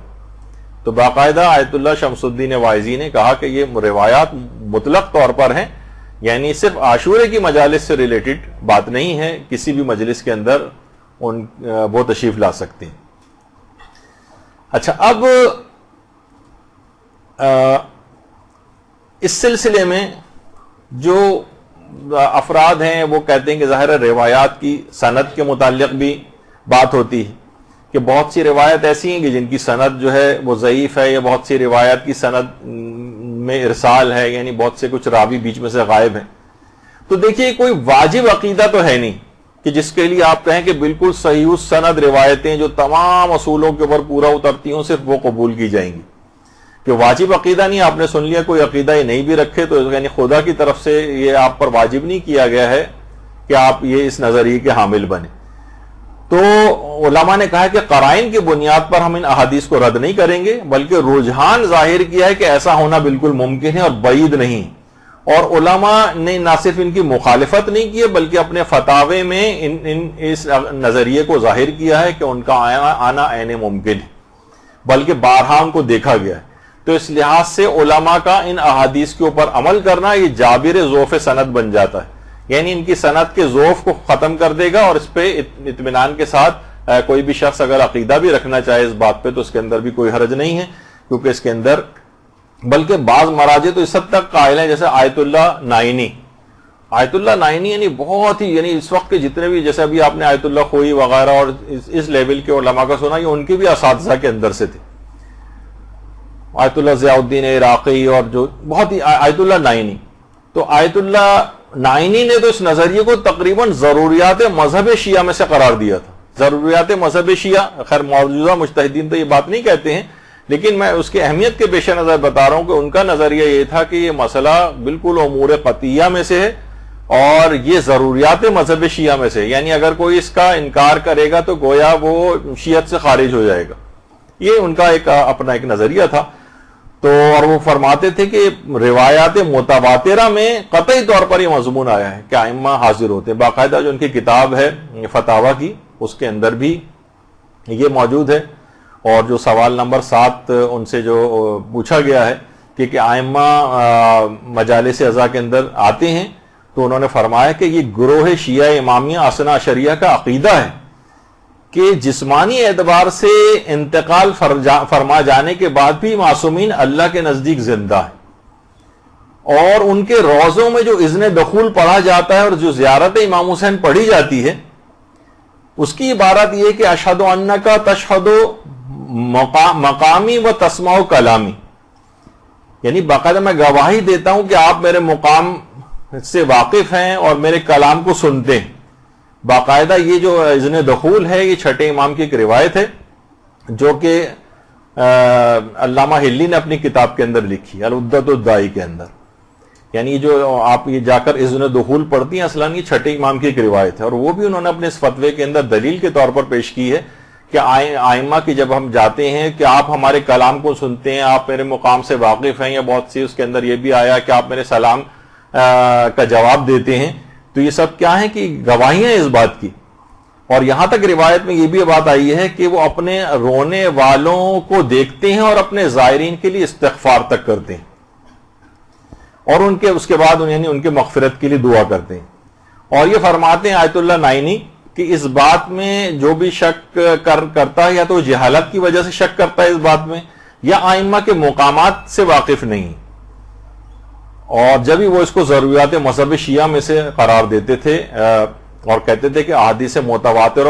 تو باقاعدہ آیت اللہ شمس الدین واعظی نے کہا کہ یہ روایات مطلق طور پر ہیں, یعنی صرف عاشورے کی مجالس سے ریلیٹڈ بات نہیں ہے, کسی بھی مجلس کے اندر وہ تشریف لا سکتے ہیں. اچھا, اب اس سلسلے میں جو افراد ہیں وہ کہتے ہیں کہ ظاہر روایات کی سند کے متعلق بھی بات ہوتی ہے کہ بہت سی روایت ایسی ہیں کہ جن کی سند جو ہے وہ ضعیف ہے, یا بہت سی روایات کی سند میں ارسال ہے, یعنی بہت سے کچھ راوی بیچ میں سے غائب ہیں. تو دیکھیے کوئی واجب عقیدہ تو ہے نہیں کہ جس کے لیے آپ کہیں کہ بالکل صحیح سند روایتیں جو تمام اصولوں کے اوپر پورا اترتی ہوں صرف وہ قبول کی جائیں گی. کہ واجب عقیدہ نہیں, آپ نے سن لیا کوئی عقیدہ یہ نہیں بھی رکھے تو یعنی خدا کی طرف سے یہ آپ پر واجب نہیں کیا گیا ہے کہ آپ یہ اس نظریے کے حامل بنے. تو علماء نے کہا کہ قرائن کی بنیاد پر ہم ان احادیث کو رد نہیں کریں گے, بلکہ رجحان ظاہر کیا ہے کہ ایسا ہونا بالکل ممکن ہے اور بعید نہیں. اور علماء نے نہ صرف ان کی مخالفت نہیں کی بلکہ اپنے فتاوے میں اس نظریے کو ظاہر کیا ہے کہ ان کا آنا عین ممکن ہے, بلکہ بارہا ان کو دیکھا گیا ہے. تو اس لحاظ سے علماء کا ان احادیث کے اوپر عمل کرنا یہ جابر ذوف سند بن جاتا ہے, یعنی ان کی سند کے ذوف کو ختم کر دے گا, اور اس پہ اطمینان کے ساتھ کوئی بھی شخص اگر عقیدہ بھی رکھنا چاہے اس بات پہ تو اس کے اندر بھی کوئی حرج نہیں ہے, کیونکہ اس کے اندر بلکہ بعض مراجع تو اس حد تک قائل ہیں, جیسے آیت اللہ نائنی یعنی بہت ہی, یعنی اس وقت کے جتنے بھی, جیسے ابھی آپ نے آیت اللہ خوئی وغیرہ اور اس لیول کے علماء کا سنا, یہ ان کے بھی اساتذہ کے اندر سے تھے. آیت اللہ ضیاء الدین عراقی اور جو بہت ہی آیت اللہ نائنی. تو آیت اللہ نائنی نے تو اس نظریے کو تقریباً ضروریات مذہب شیعہ میں سے قرار دیا تھا. ضروریات مذہب شیعہ, خیر موجودہ مجتہدین تو یہ بات نہیں کہتے ہیں, لیکن میں اس کی اہمیت کے پیش نظر بتا رہا ہوں کہ ان کا نظریہ یہ تھا کہ یہ مسئلہ بالکل امور قطعیہ میں سے ہے اور یہ ضروریات مذہب شیعہ میں سے, یعنی اگر کوئی اس کا انکار کرے گا تو گویا وہ شیعت سے خارج ہو جائے گا. یہ ان کا اپنا ایک نظریہ تھا. تو اور وہ فرماتے تھے کہ روایات متواترہ میں قطعی طور پر یہ مضمون آیا ہے کہ ائمہ حاضر ہوتے ہیں. باقاعدہ جو ان کی کتاب ہے فتاوی کی, اس کے اندر بھی یہ موجود ہے. اور جو سوال نمبر 7 ان سے جو پوچھا گیا ہے کہ ائمہ مجالس عزا کے اندر آتے ہیں, تو انہوں نے فرمایا کہ یہ گروہ شیعہ امامیہ اثنا عشریہ کا عقیدہ ہے کہ جسمانی اعتبار سے انتقال فرما جانے کے بعد بھی معصومین اللہ کے نزدیک زندہ ہے, اور ان کے روضوں میں جو اذن دخول پڑھا جاتا ہے اور جو زیارت امام حسین پڑھی جاتی ہے, اس کی عبارت یہ کہ اشہد انک تشہد مقامی و تسمع کلامی, یعنی باقاعدہ میں گواہی دیتا ہوں کہ آپ میرے مقام سے واقف ہیں اور میرے کلام کو سنتے ہیں. باقاعدہ یہ جو اذن دخول ہے یہ چھٹے امام کی ایک روایت ہے جو کہ علامہ ہلی نے اپنی کتاب کے اندر لکھی, العدۃ الدائی کے اندر. یعنی جو آپ یہ جا کر اذن دخول پڑھتی ہیں اصلاً یہ چھٹے امام کی ایک روایت ہے, اور وہ بھی انہوں نے اپنے اس فتوے کے اندر دلیل کے طور پر پیش کی ہے کہ ائمہ کی جب ہم جاتے ہیں کہ آپ ہمارے کلام کو سنتے ہیں, آپ میرے مقام سے واقف ہیں, یا بہت سی اس کے اندر یہ بھی آیا کہ آپ میرے سلام کا جواب دیتے ہیں, تو یہ سب کیا ہیں کہ گواہیاں اس بات کی. اور یہاں تک روایت میں یہ بھی بات آئی ہے کہ وہ اپنے رونے والوں کو دیکھتے ہیں اور اپنے زائرین کے لیے استغفار تک کرتے ہیں, اور اس کے بعد یعنی ان کے مغفرت کے لیے دعا کرتے ہیں. اور یہ فرماتے ہیں آیت اللہ نائنی کہ اس بات میں جو بھی شک کرتا ہے یا تو جہالت کی وجہ سے شک کرتا ہے اس بات میں, یا ائمہ کے مقامات سے واقف نہیں, اور جب ہی وہ اس کو ضروریات مذہب شیعہ میں سے قرار دیتے تھے اور کہتے تھے کہ احادیث متواتر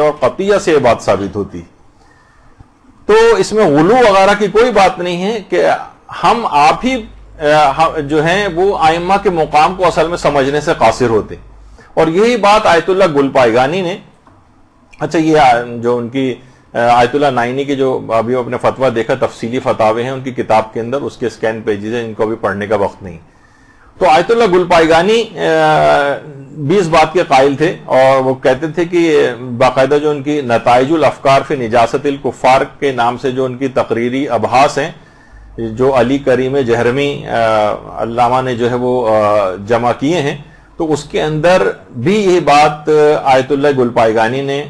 اور قطعیہ سے یہ بات ثابت ہوتی. تو اس میں غلو وغیرہ کی کوئی بات نہیں ہے کہ ہم آپ ہی جو ہیں وہ ائمہ کے مقام کو اصل میں سمجھنے سے قاصر ہوتے. اور یہی بات آیت اللہ گلپائگانی نے, اچھا یہ جو ان کی آیت اللہ نائنی کی جو ابھی اپنے فتویٰ دیکھا تفصیلی فتاوے ہیں ان کی کتاب کے اندر, اس کے اسکین پیجز ہیں, ان کو ابھی پڑھنے کا وقت نہیں. تو آیت اللہ گلپائگانی بھی اس بات کے قائل تھے، اور وہ کہتے تھے کہ باقاعدہ جو ان کی نتائج الافکار فی نجاست الکفار کے نام سے جو ان کی تقریری ابحاث ہیں، جو علی کریم جہرمی علامہ نے جو ہے وہ جمع کیے ہیں، تو اس کے اندر بھی یہ بات آیت اللہ گلپائگانی نے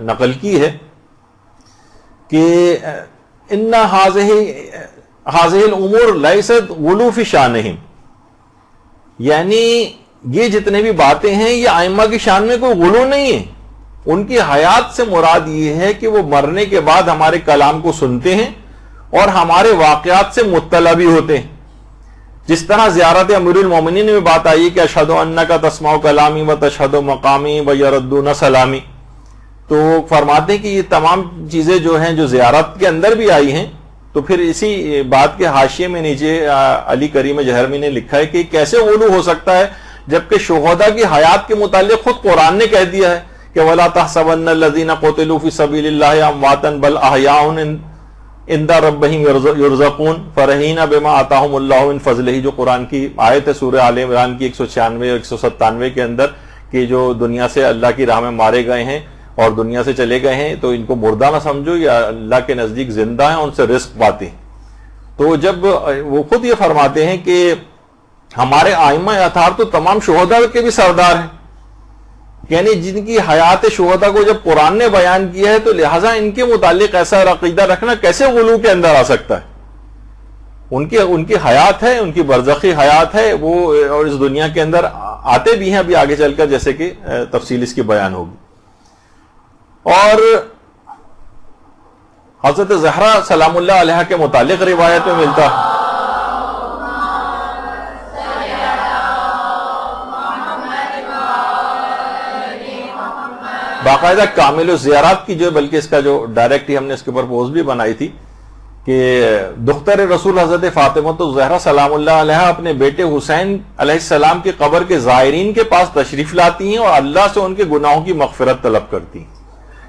نقل کی ہے کہ ان هذه الامور لیست غلو فی شانہم، یعنی یہ جتنے بھی باتیں ہیں یہ ائمہ کی شان میں کوئی غلو نہیں ہے، ان کی حیات سے مراد یہ ہے کہ وہ مرنے کے بعد ہمارے کلام کو سنتے ہیں اور ہمارے واقعات سے مطلع بھی ہوتے ہیں. جس طرح زیارت امیر المومنین میں بات آئی کہ اشہد انک تسمع کلامی و تشہد مقامی و یردون سلامی، تو فرماتے ہیں کہ یہ تمام چیزیں جو ہیں جو زیارت کے اندر بھی آئی ہیں. تو پھر اسی بات کے حاشیے میں نیچے علی کریم جہرمی نے لکھا ہے کہ کیسے غلو ہو سکتا ہے جبکہ شہداء کی حیات کے متعلق خود قرآن نے کہہ دیا ہے کہ وَلَا تَحْسَبَنَّ الَّذِينَ قُتِلُوا فِي سَبِيلِ اللَّهِ أَمْوَاتًا بَلْ أَحْيَاءٌ عِندَ رَبِّهِمْ يُرْزَقُونَ فَرَحِينَ بِمَا آتَاهُمُ اللَّهُ مِنْ فَضْلِهِ، جو قرآن کی آیت ہے سورہ آل عمران کی 196 اور 197 کے اندر، کہ جو دنیا سے اللہ کی راہ میں مارے گئے ہیں اور دنیا سے چلے گئے ہیں تو ان کو مردہ نہ سمجھو، یا اللہ کے نزدیک زندہ ہیں، ان سے رزق پاتے ہیں. تو جب وہ خود یہ فرماتے ہیں کہ ہمارے آئمہ اطہار تو تمام شہداء کے بھی سردار ہیں، یعنی جن کی حیات شہداء کو جب قرآن نے بیان کیا ہے تو لہٰذا ان کے متعلق ایسا عقیدہ رکھنا کیسے غلو کے اندر آ سکتا ہے. ان کی حیات ہے، ان کی برزخی حیات ہے وہ، اور اس دنیا کے اندر آتے بھی ہیں ابھی آگے چل کر، جیسے کہ تفصیل اس کی بیان ہوگی. اور حضرت زہرا سلام اللہ علیہ کے متعلق روایت میں ملتا ہے باقاعدہ کامل الزیارات کی جو، بلکہ اس کا جو ڈائریکٹ ہی ہم نے اس کے اوپر پوسٹ بھی بنائی تھی کہ دختر رسول حضرت فاطمہ الزہرا سلام اللہ علیہ اپنے بیٹے حسین علیہ السلام کی قبر کے زائرین کے پاس تشریف لاتی ہیں اور اللہ سے ان کے گناہوں کی مغفرت طلب کرتی ہیں.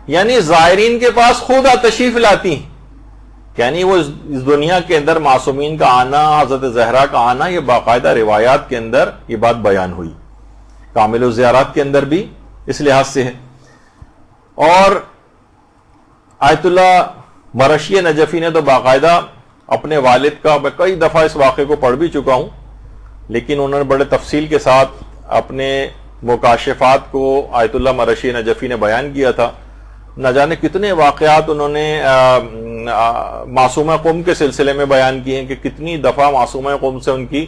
یعنی زائرین کے پاس خود تشریف لاتی ہیں، یعنی وہ اس دنیا کے اندر معصومین کا آنا، حضرت زہرا کا آنا، یہ باقاعدہ روایات کے اندر یہ بات بیان ہوئی. کامل الزیارات کے اندر بھی اس لحاظ سے ہے. اور آیت اللہ مرشی نجفی نے تو باقاعدہ اپنے والد کا، میں کئی دفعہ اس واقعے کو پڑھ بھی چکا ہوں، لیکن انہوں نے بڑے تفصیل کے ساتھ اپنے مکاشفات کو آیت اللہ مرشی نجفی نے بیان کیا تھا. نہ جانے کتنے واقعات انہوں نے معصومہ قم کے سلسلے میں بیان کیے ہیں کہ کتنی دفعہ معصومہ قم سے ان کی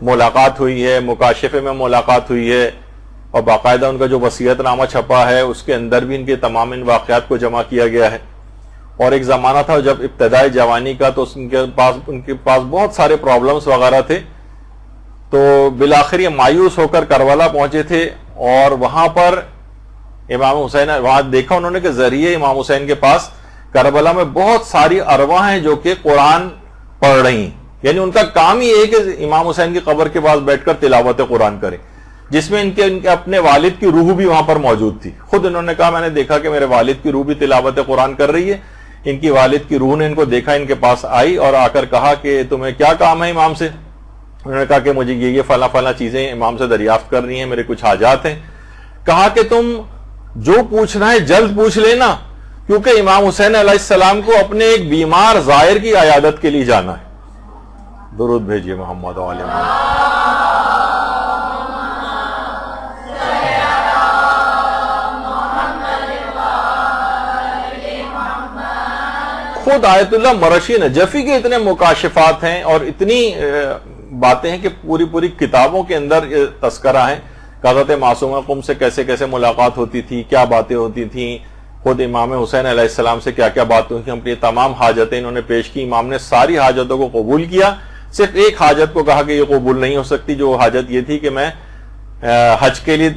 ملاقات ہوئی ہے، مکاشفے میں ملاقات ہوئی ہے، اور باقاعدہ ان کا جو وصیت نامہ چھپا ہے اس کے اندر بھی ان کے تمام ان واقعات کو جمع کیا گیا ہے. اور ایک زمانہ تھا جب ابتدائی جوانی کا، تو ان کے پاس بہت سارے پرابلمز وغیرہ تھے، تو بالآخر یہ مایوس ہو کر کربلا پہنچے تھے، اور وہاں پر امام حسین، وہاں دیکھا انہوں نے کہ ذریعے امام حسین کے پاس کربلا میں بہت ساری ارواح ہیں جو کہ قرآن پڑھ رہی ہیں، یعنی ان کا کام ہی ہے کہ امام حسین کی قبر کے پاس بیٹھ کر تلاوت قرآن کریں، جس میں ان کے اپنے والد کی روح بھی وہاں پر موجود تھی. خود انہوں نے کہا میں نے دیکھا کہ میرے والد کی روح بھی تلاوت قرآن کر رہی ہے. ان کی والد کی روح نے ان کو دیکھا، ان کے پاس آئی اور آ کر کہا کہ تمہیں کیا کام ہے امام سے؟ انہوں نے کہا کہ مجھے یہ فلاں فلاں چیزیں امام سے دریافت کرنی ہیں، میرے کچھ حاجات ہیں. کہا کہ تم جو پوچھنا ہے جلد پوچھ لینا، کیونکہ امام حسین علیہ السلام کو اپنے ایک بیمار زائر کی عیادت کے لیے جانا ہے. درود بھیجیے محمد و آل محمد. خود آیت اللہ مرشی نجفی کے اتنے مکاشفات ہیں اور اتنی باتیں ہیں کہ پوری پوری کتابوں کے اندر تذکرہ ہیں. حضرت معصومہ قم سے کیسے کیسے ملاقات ہوتی تھی، کیا باتیں ہوتی تھیں، خود امام حسین علیہ السلام سے کیا کیا باتیں ہوئی، اپنی تمام حاجتیں انہوں نے پیش کی. امام نے ساری حاجتوں کو قبول کیا، صرف ایک حاجت کو کہا کہ یہ قبول نہیں ہو سکتی، جو حاجت یہ تھی کہ میں حج کے لیے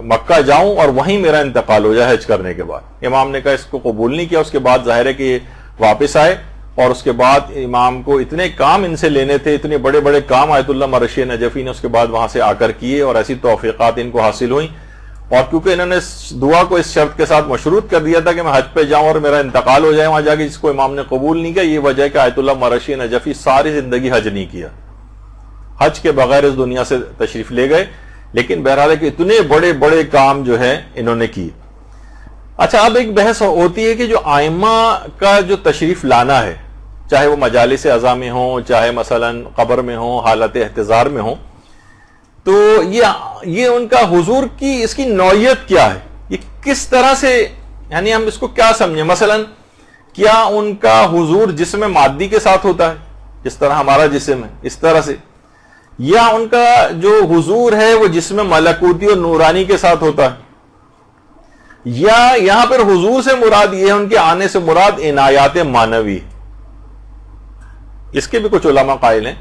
مکہ جاؤں اور وہیں میرا انتقال ہو جائے حج کرنے کے بعد. امام نے کہا اس کو قبول نہیں کیا. اس کے بعد ظاہر ہے کہ واپس آئے، اور اس کے بعد امام کو اتنے کام ان سے لینے تھے، اتنے بڑے بڑے کام آیت اللہ مرشی نجفی نے اس کے بعد وہاں سے آ کر کیے، اور ایسی توفیقات ان کو حاصل ہوئیں. اور کیونکہ انہوں نے دعا کو اس شرط کے ساتھ مشروط کر دیا تھا کہ میں حج پہ جاؤں اور میرا انتقال ہو جائے وہاں جا کے، جس کو امام نے قبول نہیں کیا. یہ وجہ ہے کہ آیت اللہ مرشی نجفی ساری زندگی حج نہیں کیا، حج کے بغیر اس دنیا سے تشریف لے گئے. لیکن بہرحال ہے کہ اتنے بڑے بڑے کام جو ہے انہوں نے کیے. اچھا اب ایک بحث ہوتی ہے کہ جو آئمہ کا جو تشریف لانا ہے، چاہے وہ مجالس عزا میں ہوں، چاہے مثلا قبر میں ہوں، حالت احتضار میں ہوں، تو یہ ان کا حضور کی اس کی نوعیت کیا ہے، یہ کس طرح سے، یعنی ہم اس کو کیا سمجھیں. مثلا کیا ان کا حضور جسم مادی کے ساتھ ہوتا ہے جس طرح ہمارا جسم ہے اس طرح سے، یا ان کا جو حضور ہے وہ جسم ملکوتی اور نورانی کے ساتھ ہوتا ہے، یا یہاں پر حضور سے مراد یہ ہے، ان کے آنے سے مراد عنایات معنوی. اس کے بھی کچھ علماء قائل ہیں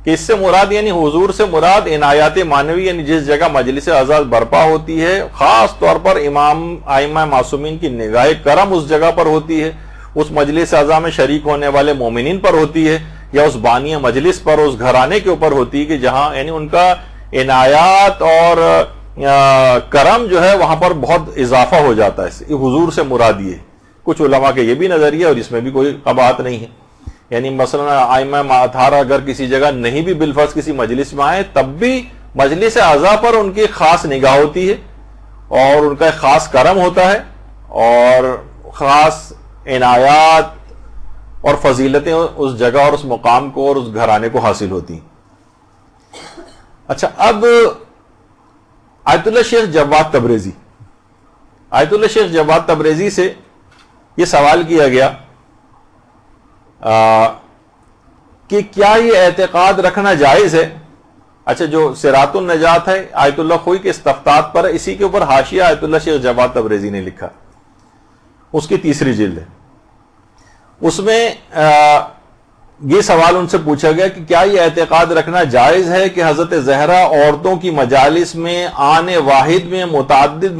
کہ اس سے مراد یعنی حضور سے مراد عنایات معنوی، یعنی جس جگہ مجلس عزا برپا ہوتی ہے خاص طور پر ائمہ معصومین کی نگاہ کرم اس جگہ پر ہوتی ہے، اس مجلس عزا میں شریک ہونے والے مومنین پر ہوتی ہے، یا اس بانی مجلس پر، اس گھرانے کے اوپر ہوتی ہے کہ جہاں یعنی ان کا عنایات اور کرم جو ہے وہاں پر بہت اضافہ ہو جاتا ہے. حضور سے مراد یہ. کچھ علماء کے یہ بھی نظریہ اور اس میں بھی کوئی قباحت نہیں ہے. یعنی مثلا ائمہ اطہار اگر کسی جگہ نہیں بھی بالفرض کسی مجلس میں آئے، تب بھی مجلس عزا پر ان کی خاص نگاہ ہوتی ہے اور ان کا ایک خاص کرم ہوتا ہے اور خاص عنایات اور فضیلتیں اس جگہ اور اس مقام کو اور اس گھرانے کو حاصل ہوتی ہیں. اچھا اب آیت اللہ شیخ جواد تبریزی، آیت اللہ شیخ جواد تبریزی سے یہ سوال کیا گیا کہ کیا یہ اعتقاد رکھنا جائز ہے. اچھا جو صراط النجات ہے آیت اللہ خوئی کے استفتات پر ہے، اسی کے اوپر حاشیہ آیت اللہ شیخ جواد تبریزی نے لکھا، اس کی 3 جلد ہے. اس میں یہ سوال ان سے پوچھا گیا کہ کیا یہ اعتقاد رکھنا جائز ہے کہ حضرت زہرا عورتوں کی مجالس میں آنے واحد میں متعدد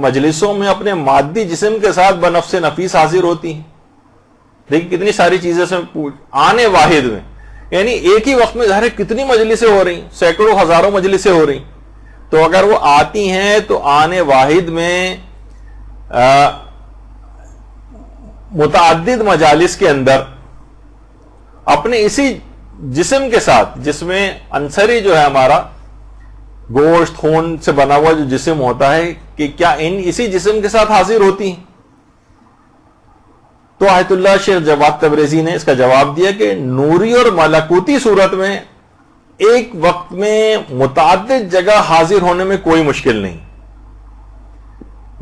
مجلسوں میں اپنے مادی جسم کے ساتھ بنفس نفیس حاضر ہوتی ہیں. دیکھیں کتنی ساری چیزیں سے آنے واحد میں، یعنی ایک ہی وقت میں ظاہر کتنی مجلسیں ہو رہی، سینکڑوں ہزاروں مجلسیں ہو رہی. تو اگر وہ آتی ہیں تو آنے واحد میں متعدد مجالس کے اندر اپنے اسی جسم کے ساتھ، جس میں عنصری جو ہے ہمارا گوشت خون سے بنا ہوا جو جسم ہوتا ہے، کہ کیا اسی جسم کے ساتھ حاضر ہوتی ہیں. تو آیت اللہ شیخ جواد تبریزی نے اس کا جواب دیا کہ نوری اور ملکوتی صورت میں ایک وقت میں متعدد جگہ حاضر ہونے میں کوئی مشکل نہیں،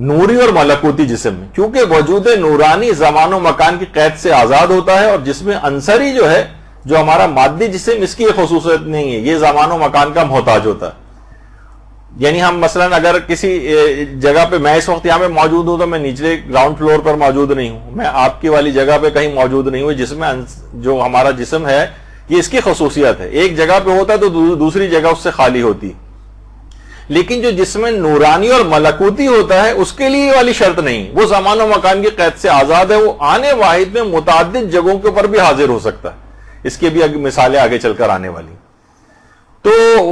نوری اور ملکوتی جسم میں، کیونکہ وجود نورانی زمان و مکان کی قید سے آزاد ہوتا ہے، اور جس میں عنصری جو ہے، جو ہمارا مادی جسم، اس کی خصوصیت نہیں ہے، یہ زمان و مکان کا محتاج ہوتا ہے. یعنی ہم مثلا اگر کسی جگہ پہ، میں اس وقت یہاں پہ موجود ہوں تو میں نیچلے گراؤنڈ فلور پر موجود نہیں ہوں، میں آپ کی والی جگہ پہ کہیں موجود نہیں ہوں، جس میں جو ہمارا جسم ہے یہ اس کی خصوصیت ہے، ایک جگہ پہ ہوتا ہے تو دوسری جگہ اس سے خالی ہوتی. لیکن جو جسم نورانی اور ملکوتی ہوتا ہے اس کے لیے والی شرط نہیں، وہ زمان و مکان کی قید سے آزاد ہے، وہ آنے واحد میں متعدد جگہوں کے اوپر بھی حاضر ہو سکتا ہے. اس کے بھی مثالیں آگے چل کر آنے والی. تو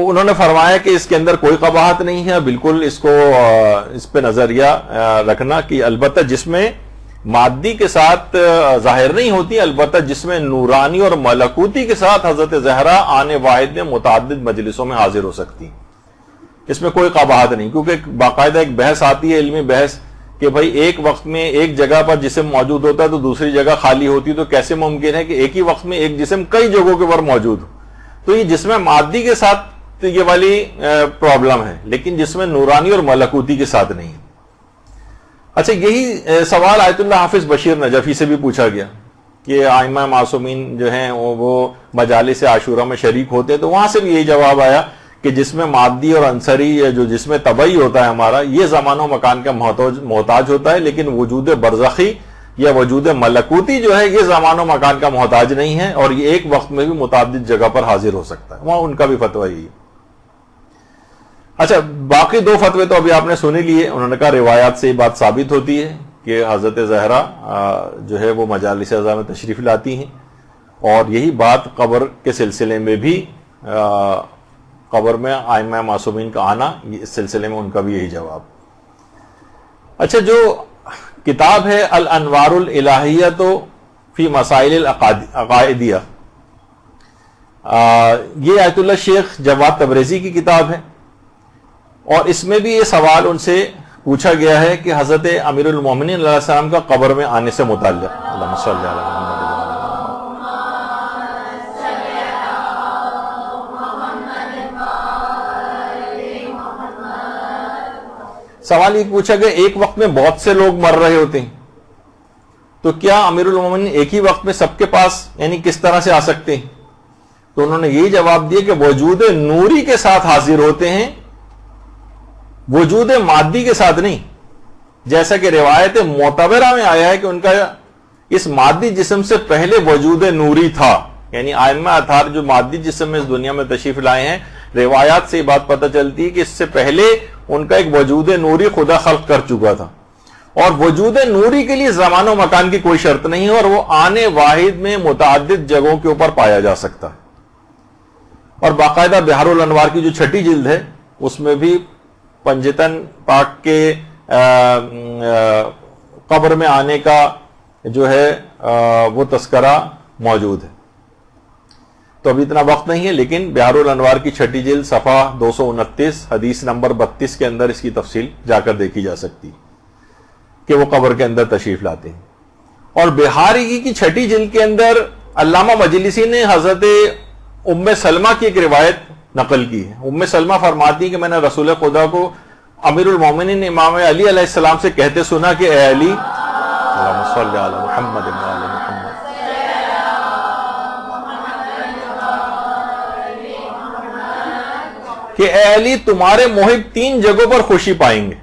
انہوں نے فرمایا کہ اس کے اندر کوئی قباحت نہیں ہے، بالکل اس پہ نظریہ رکھنا کہ البتہ جس میں مادی کے ساتھ ظاہر نہیں ہوتی، البتہ جس میں نورانی اور ملکوتی کے ساتھ حضرت زہرا آنے واحد میں متعدد مجلسوں میں حاضر ہو سکتی. اس میں کوئی قباحت نہیں، کیونکہ باقاعدہ ایک بحث آتی ہے، علمی بحث، کہ بھئی ایک وقت میں ایک جگہ پر جسم موجود ہوتا ہے تو دوسری جگہ خالی ہوتی، تو کیسے ممکن ہے کہ ایک ہی وقت میں ایک جسم کئی جگہوں کے اوپر موجود ہو. تو یہ جسم مادی کے ساتھ یہ والی پرابلم ہے، لیکن جسم نورانی اور ملکوتی کے ساتھ نہیں. اچھا یہی سوال آیت اللہ حافظ بشیر نجفی سے بھی پوچھا گیا کہ ائمہ معصومین جو ہیں وہ مجالس عاشورہ میں شریک ہوتے ہیں، تو وہاں سے بھی یہی جواب آیا کہ جسم مادی اور عنصری جو جسم طبعی ہوتا ہے ہمارا، یہ زمان و مکان کا محتاج ہوتا ہے، لیکن وجود برزخی یا وجود ملکوتی جو ہے یہ زمان و مکان کا محتاج نہیں ہے، اور یہ ایک وقت میں بھی متعدد جگہ پر حاضر ہو سکتا ہے. وہاں ان کا بھی فتویٰ یہی ہے. اچھا باقی 2 فتوے تو ابھی آپ نے سنے لیے. انہوں نے کہا روایات سے یہ بات ثابت ہوتی ہے کہ حضرت زہرا جو ہے وہ مجالس عزا میں تشریف لاتی ہیں، اور یہی بات قبر کے سلسلے میں بھی، قبر میں ائمہ معصومین کا آنا، اس سلسلے میں ان کا بھی یہی جواب. اچھا جو کتاب ہے الانوار الالہیہ فی مسائل العقائدیہ، یہ آیت اللہ شیخ جواد تبریزی کی کتاب ہے، اور اس میں بھی یہ سوال ان سے پوچھا گیا ہے کہ حضرت امیر المومنین علیہ السلام کا قبر میں آنے سے متعلق. اللہم صلی علی محمد. سوال یہ پوچھا گیا ایک وقت میں بہت سے لوگ مر رہے ہوتے ہیں تو کیا امیر المومنین ایک ہی وقت میں سب کے پاس یعنی کس طرح سے آ سکتے ہیں؟ تو انہوں نے یہی جواب دیا کہ وجود نوری کے ساتھ حاضر ہوتے ہیں، وجود مادی کے ساتھ نہیں. جیسا کہ روایت معتبرہ میں آیا ہے کہ ان کا اس مادی جسم سے پہلے وجود نوری تھا. یعنی ائمہ اطہار جو مادی جسم میں اس دنیا میں تشریف لائے ہیں، روایات سے یہ بات پتہ چلتی ہے کہ اس سے پہلے ان کا ایک وجود نوری خدا خلق کر چکا تھا. اور وجود نوری کے لیے زمان و مکان کی کوئی شرط نہیں ہے، اور وہ آنے واحد میں متعدد جگہوں کے اوپر پایا جا سکتا ہے. اور باقاعدہ بحار الانوار کی جو چھٹی جلد ہے اس میں بھی پنجتن پاک کے قبر میں آنے کا جو ہے وہ تذکرہ موجود ہے. تو ابھی اتنا وقت نہیں ہے، لیکن بحار الانوار کی چھٹی جلد صفحہ 229 حدیث نمبر 32 کے اندر اس کی تفصیل جا کر دیکھی جا سکتی ہے کہ وہ قبر کے اندر تشریف لاتے ہیں. اور بحاری کی چھٹی جلد کے اندر علامہ مجلسی نے حضرت ام سلمہ کی ایک روایت نقل کی ہے. ام سلمہ فرماتی ہیں کہ میں نے رسول خدا کو امیر المومنین امام علی علیہ السلام سے کہتے سنا کہ اے علی، اللہم صلی علی محمد و آل محمد، کہ اے علی تمہارے محب 3 جگہوں پر خوشی پائیں گے.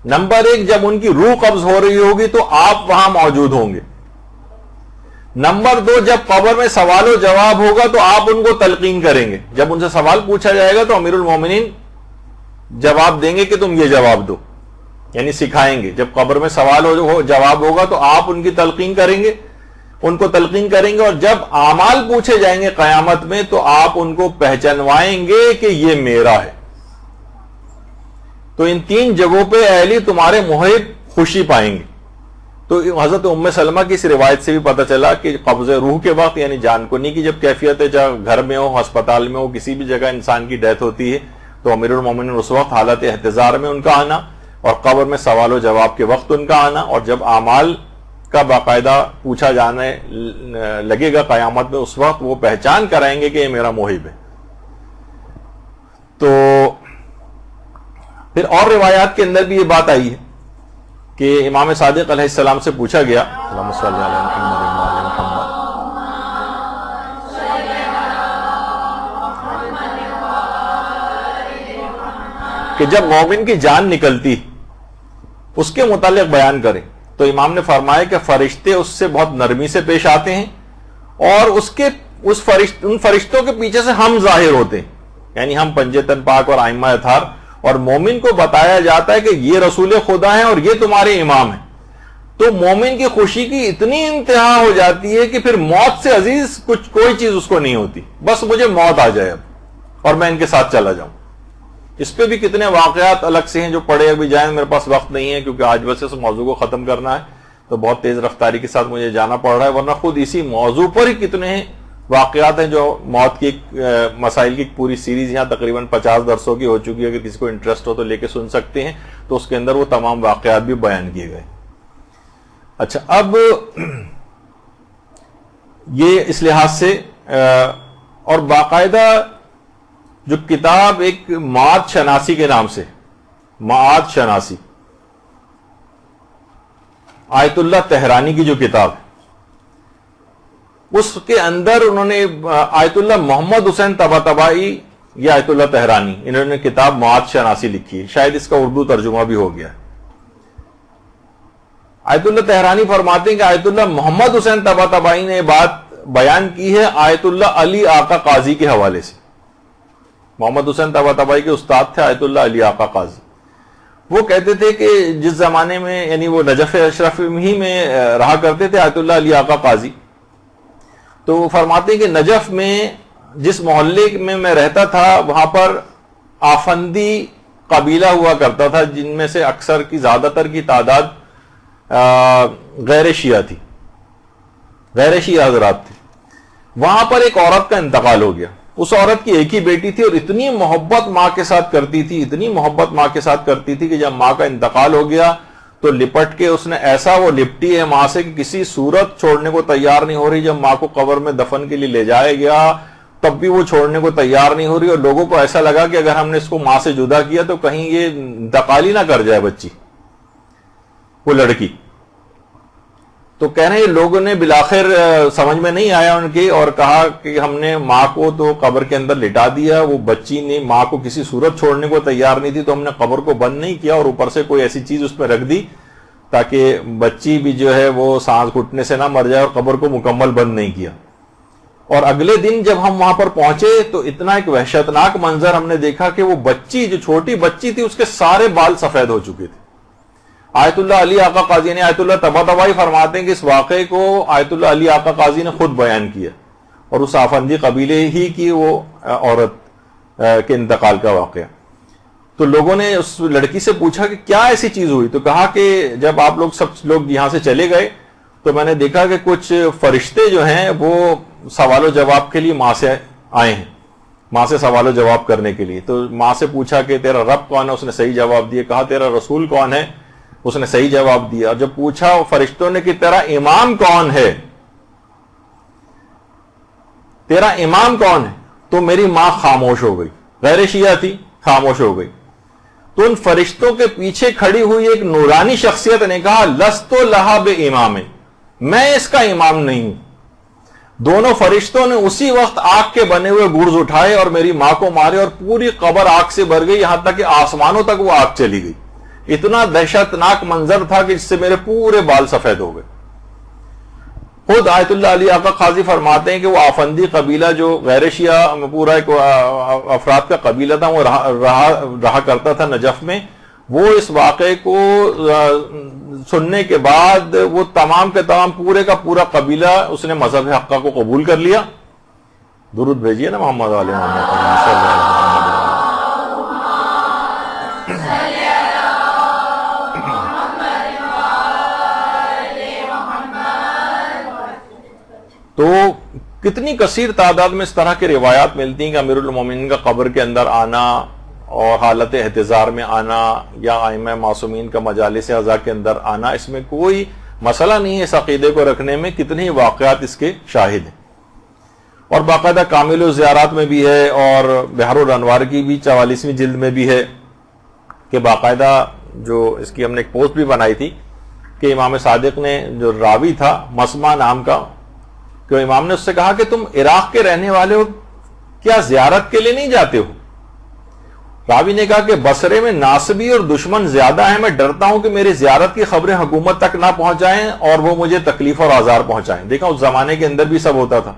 نمبر 1، جب ان کی روح قبض ہو رہی ہوگی تو آپ وہاں موجود ہوں گے. نمبر 2، جب قبر میں سوال و جواب ہوگا تو آپ ان کو تلقین کریں گے. جب ان سے سوال پوچھا جائے گا تو امیر المومنین جواب دیں گے کہ تم یہ جواب دو، یعنی سکھائیں گے. جب قبر میں سوال و جواب ہوگا تو آپ ان کی تلقین کریں گے، ان کو تلقین کریں گے. اور جب اعمال پوچھے جائیں گے قیامت میں تو آپ ان کو پہچانوائیں گے کہ یہ میرا ہے. تو ان 3 جگہوں پہ اے علی تمہارے محب خوشی پائیں گے. تو حضرت ام سلمہ کی اس روایت سے بھی پتہ چلا کہ قبض روح کے وقت یعنی جان کنی کی جب کیفیت ہے، چاہے گھر میں ہو، ہسپتال میں ہو، کسی بھی جگہ انسان کی ڈیتھ ہوتی ہے تو امیر المومنین اس وقت حالت احتضار میں ان کا آنا، اور قبر میں سوال و جواب کے وقت ان کا آنا، اور جب اعمال کا باقاعدہ پوچھا جانے لگے گا قیامت میں اس وقت وہ پہچان کرائیں گے کہ یہ میرا محب ہے. تو پھر اور روایات کے اندر بھی یہ بات آئی ہے کہ امام صادق علیہ السلام سے پوچھا گیا، اللہم صلی علی محمد و آل محمد، کہ جب مومن کی جان نکلتی اس کے متعلق بیان کریں تو امام نے فرمایا کہ فرشتے اس سے بہت نرمی سے پیش آتے ہیں، اور ان فرشتوں کے پیچھے سے ہم ظاہر ہوتے ہیں. یعنی ہم پنجتن پاک اور ائمہ اطہار، اور مومن کو بتایا جاتا ہے کہ یہ رسول خدا ہیں اور یہ تمہارے امام ہیں. تو مومن کی خوشی کی اتنی انتہا ہو جاتی ہے کہ پھر موت سے عزیز کوئی چیز اس کو نہیں ہوتی، بس مجھے موت آ جائے اب اور میں ان کے ساتھ چلا جاؤں. اس پہ بھی کتنے واقعات الگ سے ہیں جو پڑھے ابھی جائیں، میرے پاس وقت نہیں ہے کیونکہ آج بس اس موضوع کو ختم کرنا ہے تو بہت تیز رفتاری کے ساتھ مجھے جانا پڑ رہا ہے، ورنہ خود اسی موضوع پر ہی کتنے واقعات ہیں جو موت کی مسائل کی پوری سیریز یہاں تقریباً 50 درسوں کی ہو چکی ہے. اگر کسی کو انٹرسٹ ہو تو لے کے سن سکتے ہیں، تو اس کے اندر وہ تمام واقعات بھی بیان کیے گئے. اچھا، اب یہ اس لحاظ سے اور باقاعدہ جو کتاب ایک معاد شناسی کے نام سے، معاد شناسی، آیت اللہ تہرانی کی جو کتاب ہے اس کے اندر انہوں نے آیت اللہ محمد حسین طباطبائی یا آیت اللہ تہرانی، انہوں نے کتاب معاد شناسی لکھی ہے، شاید اس کا اردو ترجمہ بھی ہو گیا ہے. آیت اللہ تہرانی فرماتے ہیں کہ آیت اللہ محمد حسین طباطبائی نے بات بیان کی ہے آیت اللہ علی آقا قاضی کے حوالے سے. محمد حسین طباطبائی کے استاد تھے آیت اللہ علی آقا قاضی. وہ کہتے تھے کہ جس زمانے میں یعنی وہ نجف اشرف ہی میں رہا کرتے تھے آیت اللہ علی آقا قاضی، تو وہ فرماتے ہیں کہ نجف میں جس محلے میں رہتا تھا وہاں پر آفندی قبیلہ ہوا کرتا تھا، جن میں سے اکثر کی زیادہ تر کی تعداد غیر شیعہ تھی، غیر شیعہ حضرات تھے. وہاں پر ایک عورت کا انتقال ہو گیا، اس عورت کی ایک ہی بیٹی تھی اور اتنی محبت ماں کے ساتھ کرتی تھی، اتنی محبت ماں کے ساتھ کرتی تھی کہ جب ماں کا انتقال ہو گیا تو لپٹ کے اس نے ایسا وہ لپٹی ہے ماں سے کہ کسی صورت چھوڑنے کو تیار نہیں ہو رہی. جب ماں کو قبر میں دفن کے لیے لے جایا گیا تب بھی وہ چھوڑنے کو تیار نہیں ہو رہی، اور لوگوں کو ایسا لگا کہ اگر ہم نے اس کو ماں سے جدا کیا تو کہیں یہ انتقال ہی نہ کر جائے بچی، وہ لڑکی. تو کہہ رہے ہیں لوگوں نے بالآخر سمجھ میں نہیں آیا ان کی، اور کہا کہ ہم نے ماں کو تو قبر کے اندر لٹا دیا، وہ بچی نے ماں کو کسی صورت چھوڑنے کو تیار نہیں تھی، تو ہم نے قبر کو بند نہیں کیا اور اوپر سے کوئی ایسی چیز اس پہ رکھ دی تاکہ بچی بھی جو ہے وہ سانس گھٹنے سے نہ مر جائے، اور قبر کو مکمل بند نہیں کیا. اور اگلے دن جب ہم وہاں پر پہنچے تو اتنا ایک وحشتناک منظر ہم نے دیکھا کہ وہ بچی جو چھوٹی بچی تھی اس کے سارے بال سفید ہو چکے تھے. آیت اللہ علی آقا قاضی نے آیت اللہ طباطبائی فرماتے ہیں کہ اس واقعے کو آیت اللہ علی آقا قاضی نے خود بیان کیا، اور اس آفندی قبیلے ہی کی وہ عورت کے انتقال کا واقعہ. تو لوگوں نے اس لڑکی سے پوچھا کہ کیا ایسی چیز ہوئی، تو کہا کہ جب آپ لوگ سب لوگ یہاں سے چلے گئے تو میں نے دیکھا کہ کچھ فرشتے جو ہیں وہ سوال و جواب کے لیے ماں سے آئے ہیں، ماں سے سوال و جواب کرنے کے لیے. تو ماں سے پوچھا کہ تیرا رب کون ہے، اس نے صحیح جواب دیا. کہا تیرا رسول کون ہے، اس نے صحیح جواب دیا. اور جب پوچھا فرشتوں نے کہ تیرا امام کون ہے، تیرا امام کون ہے، تو میری ماں خاموش ہو گئی. غیر شیعہ تھی، خاموش ہو گئی. تو ان فرشتوں کے پیچھے کھڑی ہوئی ایک نورانی شخصیت نے کہا لست لہا بامام، میں اس کا امام نہیں ہوں. دونوں فرشتوں نے اسی وقت آگ کے بنے ہوئے گرز اٹھائے اور میری ماں کو مارے، اور پوری قبر آگ سے بھر گئی، یہاں تک کہ آسمانوں تک وہ آگ چلی گئی. اتنا دہشتناک منظر تھا کہ جس سے میرے پورے بال سفید ہو گئے. خود آیت اللہ علی آقا قاضی فرماتے ہیں کہ وہ آفندی قبیلہ جو غیر شیعہ پورا ایک افراد کا قبیلہ تھا، وہ رہا کرتا تھا نجف میں، وہ اس واقعے کو سننے کے بعد وہ تمام کے تمام پورے کا پورا قبیلہ اس نے مذہب حقہ کو قبول کر لیا. درود بھیجیے نا محمد علیہ محمد صلی اللہ علیہ وسلم. تو کتنی کثیر تعداد میں اس طرح کی روایات ملتی ہیں کہ امیر المومنین کا قبر کے اندر آنا اور حالت احتضار میں آنا یا ائمہ معصومین کا مجالس اعزاء کے اندر آنا، اس میں کوئی مسئلہ نہیں ہے اس عقیدے کو رکھنے میں. کتنے واقعات اس کے شاہد ہیں، اور باقاعدہ کامل الزیارات میں بھی ہے اور بحر الانوار کی بھی 44ویں جلد میں بھی ہے کہ باقاعدہ جو اس کی ہم نے ایک پوسٹ بھی بنائی تھی کہ امام صادق نے جو راوی تھا مسمع نام کا، کہ امام نے اس سے کہا کہ تم عراق کے رہنے والے ہو، کیا زیارت کے لیے نہیں جاتے ہو؟ راوی نے کہا کہ بصرے میں ناصبی اور دشمن زیادہ ہیں، میں ڈرتا ہوں کہ میری زیارت کی خبریں حکومت تک نہ پہنچائیں اور وہ مجھے تکلیف اور آزار پہنچائیں. دیکھا اس زمانے کے اندر بھی سب ہوتا تھا.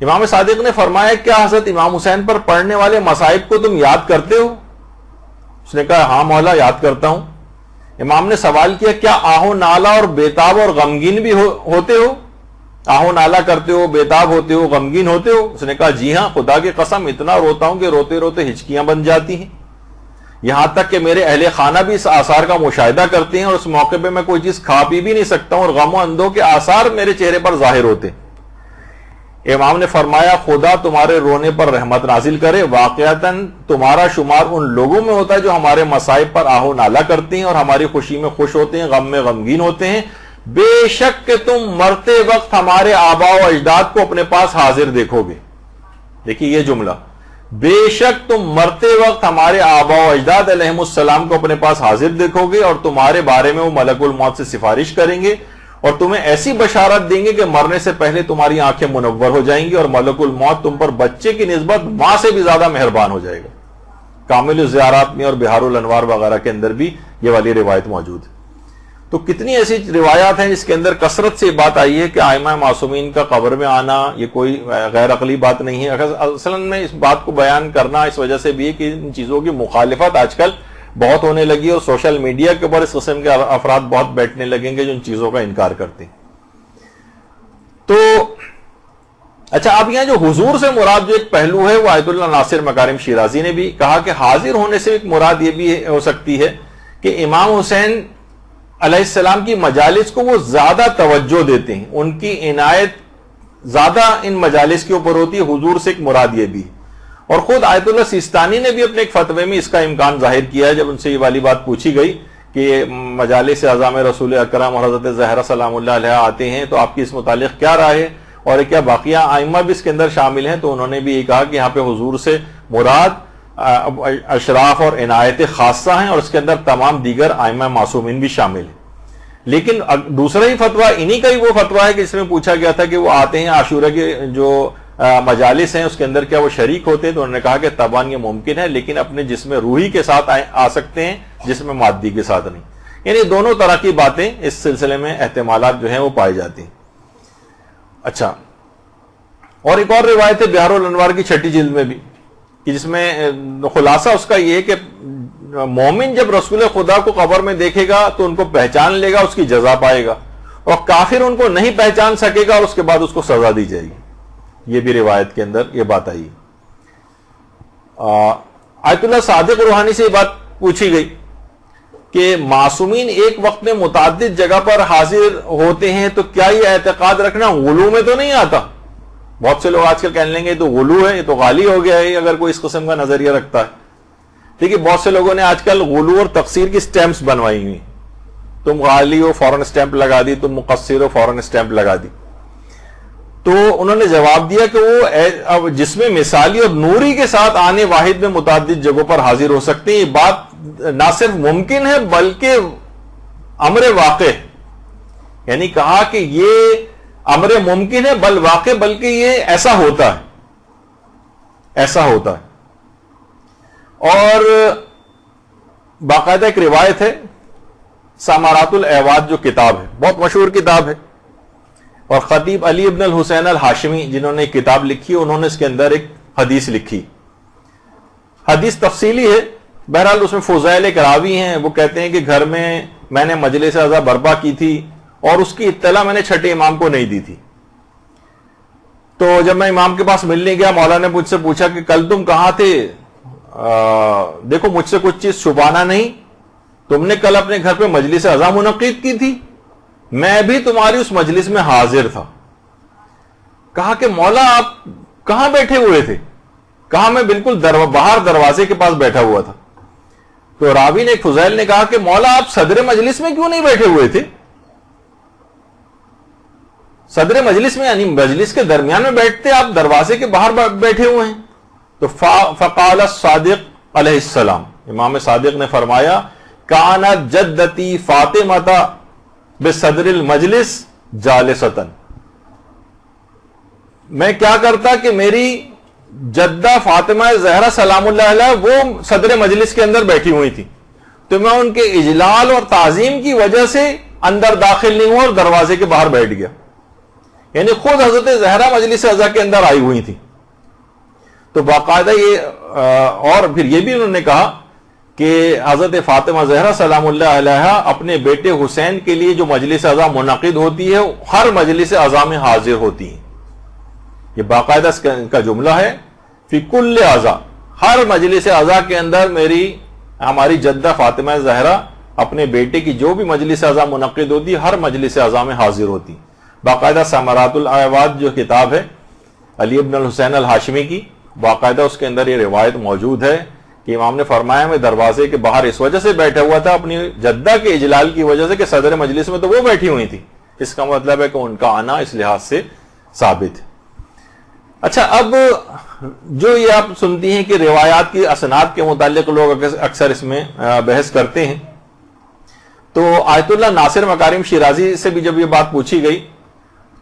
امام صادق نے فرمایا کیا حضرت امام حسین پر پڑھنے والے مصائب کو تم یاد کرتے ہو؟ اس نے کہا ہاں مولا یاد کرتا ہوں. امام نے سوال کیا کیا آہو نالا اور بیتاب اور غمگین بھی ہوتے ہو؟ آہو نالا کرتے ہو، بیتاب ہوتے ہو، غمگین ہوتے ہو؟ اس نے کہا جی ہاں، خدا کی قسم اتنا روتا ہوں کہ روتے روتے ہچکیاں بن جاتی ہیں، یہاں تک کہ میرے اہل خانہ بھی اس آثار کا مشاہدہ کرتے ہیں اور اس موقع پہ میں کوئی چیز کھا پی بھی نہیں سکتا ہوں اور غم و اندوہ کے آثار میرے چہرے پر ظاہر ہوتے ہیں. امام نے فرمایا خدا تمہارے رونے پر رحمت نازل کرے، واقعتاً تمہارا شمار ان لوگوں میں ہوتا ہے جو ہمارے مصائب پر آہو نالا کرتے ہیں اور ہماری خوشی میں خوش ہوتے ہیں، غم میں غمگین ہوتے ہیں. بے شک کہ تم مرتے وقت ہمارے آباء و اجداد کو اپنے پاس حاضر دیکھو گے. دیکھیے یہ جملہ، بے شک تم مرتے وقت ہمارے آباء و اجداد علیہم السلام کو اپنے پاس حاضر دیکھو گے اور تمہارے بارے میں وہ ملک الموت سے سفارش کریں گے اور تمہیں ایسی بشارت دیں گے کہ مرنے سے پہلے تمہاری آنکھیں منور ہو جائیں گی اور ملک الموت تم پر بچے کی نسبت ماں سے بھی زیادہ مہربان ہو جائے گا. کامل الزیارات میں اور بحار الانوار وغیرہ کے اندر بھی یہ والی روایت موجود ہے. تو کتنی ایسی روایات ہیں جس کے اندر کثرت سے بات آئی ہے کہ ائمہ معصومین کا قبر میں آنا یہ کوئی غیر عقلی بات نہیں ہے. اصل میں اس بات کو بیان کرنا اس وجہ سے بھی ہے کہ ان چیزوں کی مخالفت آج کل بہت ہونے لگی اور سوشل میڈیا کے اوپر اس قسم کے افراد بہت بیٹھنے لگیں گے جو ان چیزوں کا انکار کرتے ہیں. تو اچھا، اب یہاں جو حضور سے مراد جو ایک پہلو ہے وہ آیت اللہ ناصر مکارم شیرازی نے بھی کہا کہ حاضر ہونے سے ایک مراد یہ بھی ہو سکتی ہے کہ امام حسین علیہ السلام کی مجالس کو وہ زیادہ توجہ دیتے ہیں، ان کی عنایت زیادہ ان مجالس کے اوپر ہوتی ہے. حضور سے ایک مراد یہ بھی ہے. اور خود آیت اللہ سیستانی نے بھی اپنے ایک فتوے میں اس کا امکان ظاہر کیا ہے. جب ان سے یہ والی بات پوچھی گئی کہ مجالس اعظام رسول اکرم اور حضرت زہرا سلام اللہ علیہ آتے ہیں تو آپ کی اس متعلق کیا رائے ہے اور کیا باقیہ ائمہ بھی اس کے اندر شامل ہیں, تو انہوں نے بھی یہ کہا کہ یہاں پہ حضور سے مراد اشراف اور عنایت خاصہ ہیں اور اس کے اندر تمام دیگر ائمہ معصومین بھی شامل ہیں. لیکن دوسرا ہی فتویٰ انہی کا ہی وہ فتویٰ ہے کہ اس میں پوچھا گیا تھا کہ وہ آتے ہیں عاشورہ کے جو مجالس ہیں اس کے اندر کیا وہ شریک ہوتے ہیں, تو انہوں نے کہا کہ طبعاً یہ ممکن ہے لیکن اپنے جسم روحی کے ساتھ آ سکتے ہیں, جسم مادی کے ساتھ نہیں. یعنی دونوں طرح کی باتیں اس سلسلے میں احتمالات جو ہیں وہ پائی جاتی ہیں. اچھا, اور ایک اور روایت ہے بہار الانوار کی 6 جلد میں بھی کہ جس میں خلاصہ اس کا یہ ہے کہ مومن جب رسول خدا کو قبر میں دیکھے گا تو ان کو پہچان لے گا, اس کی جزا پائے گا, اور کافر ان کو نہیں پہچان سکے گا اور اس کے بعد اس کو سزا دی جائے گی. یہ بھی روایت کے اندر یہ بات آئی. آیت اللہ صادق روحانی سے یہ بات پوچھی گئی کہ معصومین ایک وقت میں متعدد جگہ پر حاضر ہوتے ہیں تو کیا یہ اعتقاد رکھنا غلو میں تو نہیں آتا؟ بہت سے لوگ آج کل کہنے لیں گے یہ تو غلو ہے, یہ تو غالی ہو گیا ہے اگر کوئی اس قسم کا نظریہ رکھتا ہے. دیکھیے بہت سے لوگوں نے آج کل غلو اور تقصیر کی سٹیمپس بنوائی ہوئی. تم غالی ہو فوراً سٹیمپ لگا دی, تم مقصر ہو فوراً سٹیمپ لگا دی. تو انہوں نے جواب دیا کہ وہ جس میں مثالی اور نوری کے ساتھ آنے واحد میں متعدد جگہوں پر حاضر ہو سکتے ہیں. یہ بات نہ صرف ممکن ہے بلکہ امر واقع, یعنی کہا کہ یہ امر ممکن ہے بل واقع, بلکہ یہ ایسا ہوتا ہے, ایسا ہوتا ہے. اور باقاعدہ ایک روایت ہے, سامارات الاعواد جو کتاب ہے بہت مشہور کتاب ہے, اور خطیب علی ابن الحسین الہاشمی جنہوں نے ایک کتاب لکھی انہوں نے اس کے اندر ایک حدیث لکھی. حدیث تفصیلی ہے, بہرحال اس میں فضائل ایک راوی ہیں, وہ کہتے ہیں کہ گھر میں نے مجلس عزا برپا کی تھی اور اس کی اطلاع میں نے چھٹے امام کو نہیں دی تھی. تو جب میں امام کے پاس ملنے گیا, مولانا نے مجھ سے پوچھا کہ کل تم کہاں تھے, دیکھو مجھ سے کچھ چیز چھپانا نہیں, تم نے کل اپنے گھر پہ مجلس عزا منعقد کی تھی, میں بھی تمہاری اس مجلس میں حاضر تھا. کہا کہ مولا آپ کہاں بیٹھے ہوئے تھے؟ کہا میں بالکل باہر دروازے کے پاس بیٹھا ہوا تھا. تو راوی نے فضیل نے کہا کہ مولا آپ صدر مجلس میں کیوں نہیں بیٹھے ہوئے تھے؟ صدر مجلس میں یعنی مجلس کے درمیان میں بیٹھتے, آپ دروازے کے باہر بیٹھے ہوئے ہیں. تو فقال الصادق علیہ السلام, امام صادق نے فرمایا کانت جدتی فاطمہ بصدر المجلس جالستن, میں کیا کرتا کہ میری جدہ فاطمہ زہرا سلام اللہ علیہ وہ صدر مجلس کے اندر بیٹھی ہوئی تھی, تو میں ان کے اجلال اور تعظیم کی وجہ سے اندر داخل نہیں ہوا اور دروازے کے باہر بیٹھ گیا. یعنی خود حضرت زہرا مجلس عزا کے اندر آئی ہوئی تھی. تو باقاعدہ یہ اور پھر یہ بھی انہوں نے کہا کہ حضرت فاطمہ زہرا سلام اللہ علیہ اپنے بیٹے حسین کے لیے جو مجلس عزا منعقد ہوتی ہے ہر مجلس عزا میں حاضر ہوتی ہیں. یہ باقاعدہ کا جملہ ہے, فی کل عزا, ہر مجلس عزا کے اندر ہماری جدہ فاطمہ زہرا اپنے بیٹے کی جو بھی مجلس عزا منعقد ہوتی ہے ہر مجلس عزا میں حاضر ہوتی. باقاعدہ ثمرات الاعواد جو کتاب ہے علی ابن الحسین الہاشمی کی, باقاعدہ اس کے اندر یہ روایت موجود ہے کہ امام نے فرمایا میں دروازے کے باہر اس وجہ سے بیٹھا ہوا تھا اپنی جدہ کے اجلال کی وجہ سے کہ صدر مجلس میں تو وہ بیٹھی ہوئی تھی. اس کا مطلب ہے کہ ان کا آنا اس لحاظ سے ثابت ہے. اچھا, اب جو یہ آپ سنتی ہیں کہ روایات کی اسناد کے متعلق لوگ اکثر اس میں بحث کرتے ہیں, تو آیت اللہ ناصر مکارم شیرازی سے بھی جب یہ بات پوچھی گئی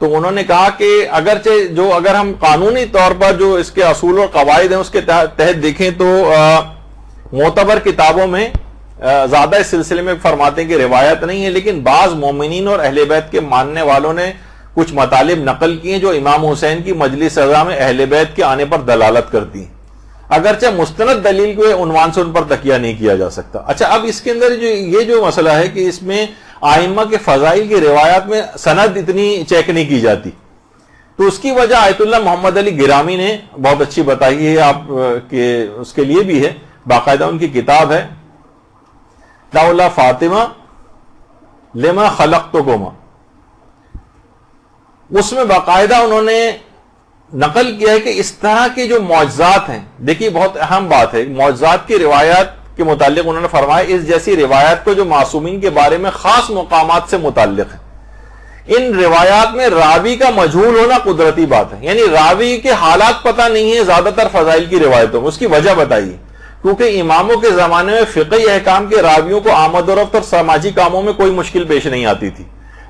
تو انہوں نے کہا کہ اگرچہ اگر ہم قانونی طور پر جو اس کے اصول اور قواعد ہیں اس کے تحت دیکھیں تو معتبر کتابوں میں زیادہ اس سلسلے میں فرماتے ہیں کہ روایت نہیں ہے, لیکن بعض مومنین اور اہل بیت کے ماننے والوں نے کچھ مطالب نقل کیے جو امام حسین کی مجلس عزا میں اہل بیت کے آنے پر دلالت کرتی ہیں, اگرچہ مستند دلیل کے عنوان سے ان پر تکیہ نہیں کیا جا سکتا. اچھا, اب اس کے اندر یہ جو مسئلہ ہے کہ اس میں آئمہ کے فضائل کی روایات میں سند اتنی چیک نہیں کی جاتی, تو اس کی وجہ آیت اللہ محمد علی گرامی نے بہت اچھی بتائی ہے آپ کہ اس کے لیے بھی ہے, باقاعدہ ان کی کتاب ہے دعوۃ فاطمہ لما خلقتکما, اس میں باقاعدہ انہوں نے نقل کیا ہے کہ اس طرح کے جو معجزات ہیں، دیکھیے بہت اہم بات ہے، معجزات کی روایات کے متعلق انہوں نے فرمایا اس جیسی روایات کو جو معصومین کے بارے میں خاص مقامات سے متعلق ہے، ان روایات میں راوی کا مجہول ہونا قدرتی بات ہے، یعنی راوی کے حالات پتہ نہیں ہے زیادہ تر فضائل کی روایتوں میں. اس کی وجہ بتائیے، کیونکہ اماموں کے زمانے میں فقہی احکام کے راویوں کو آمد و رفت اور سماجی کاموں میں کوئی مشکل پیش نہیں آتی تھی،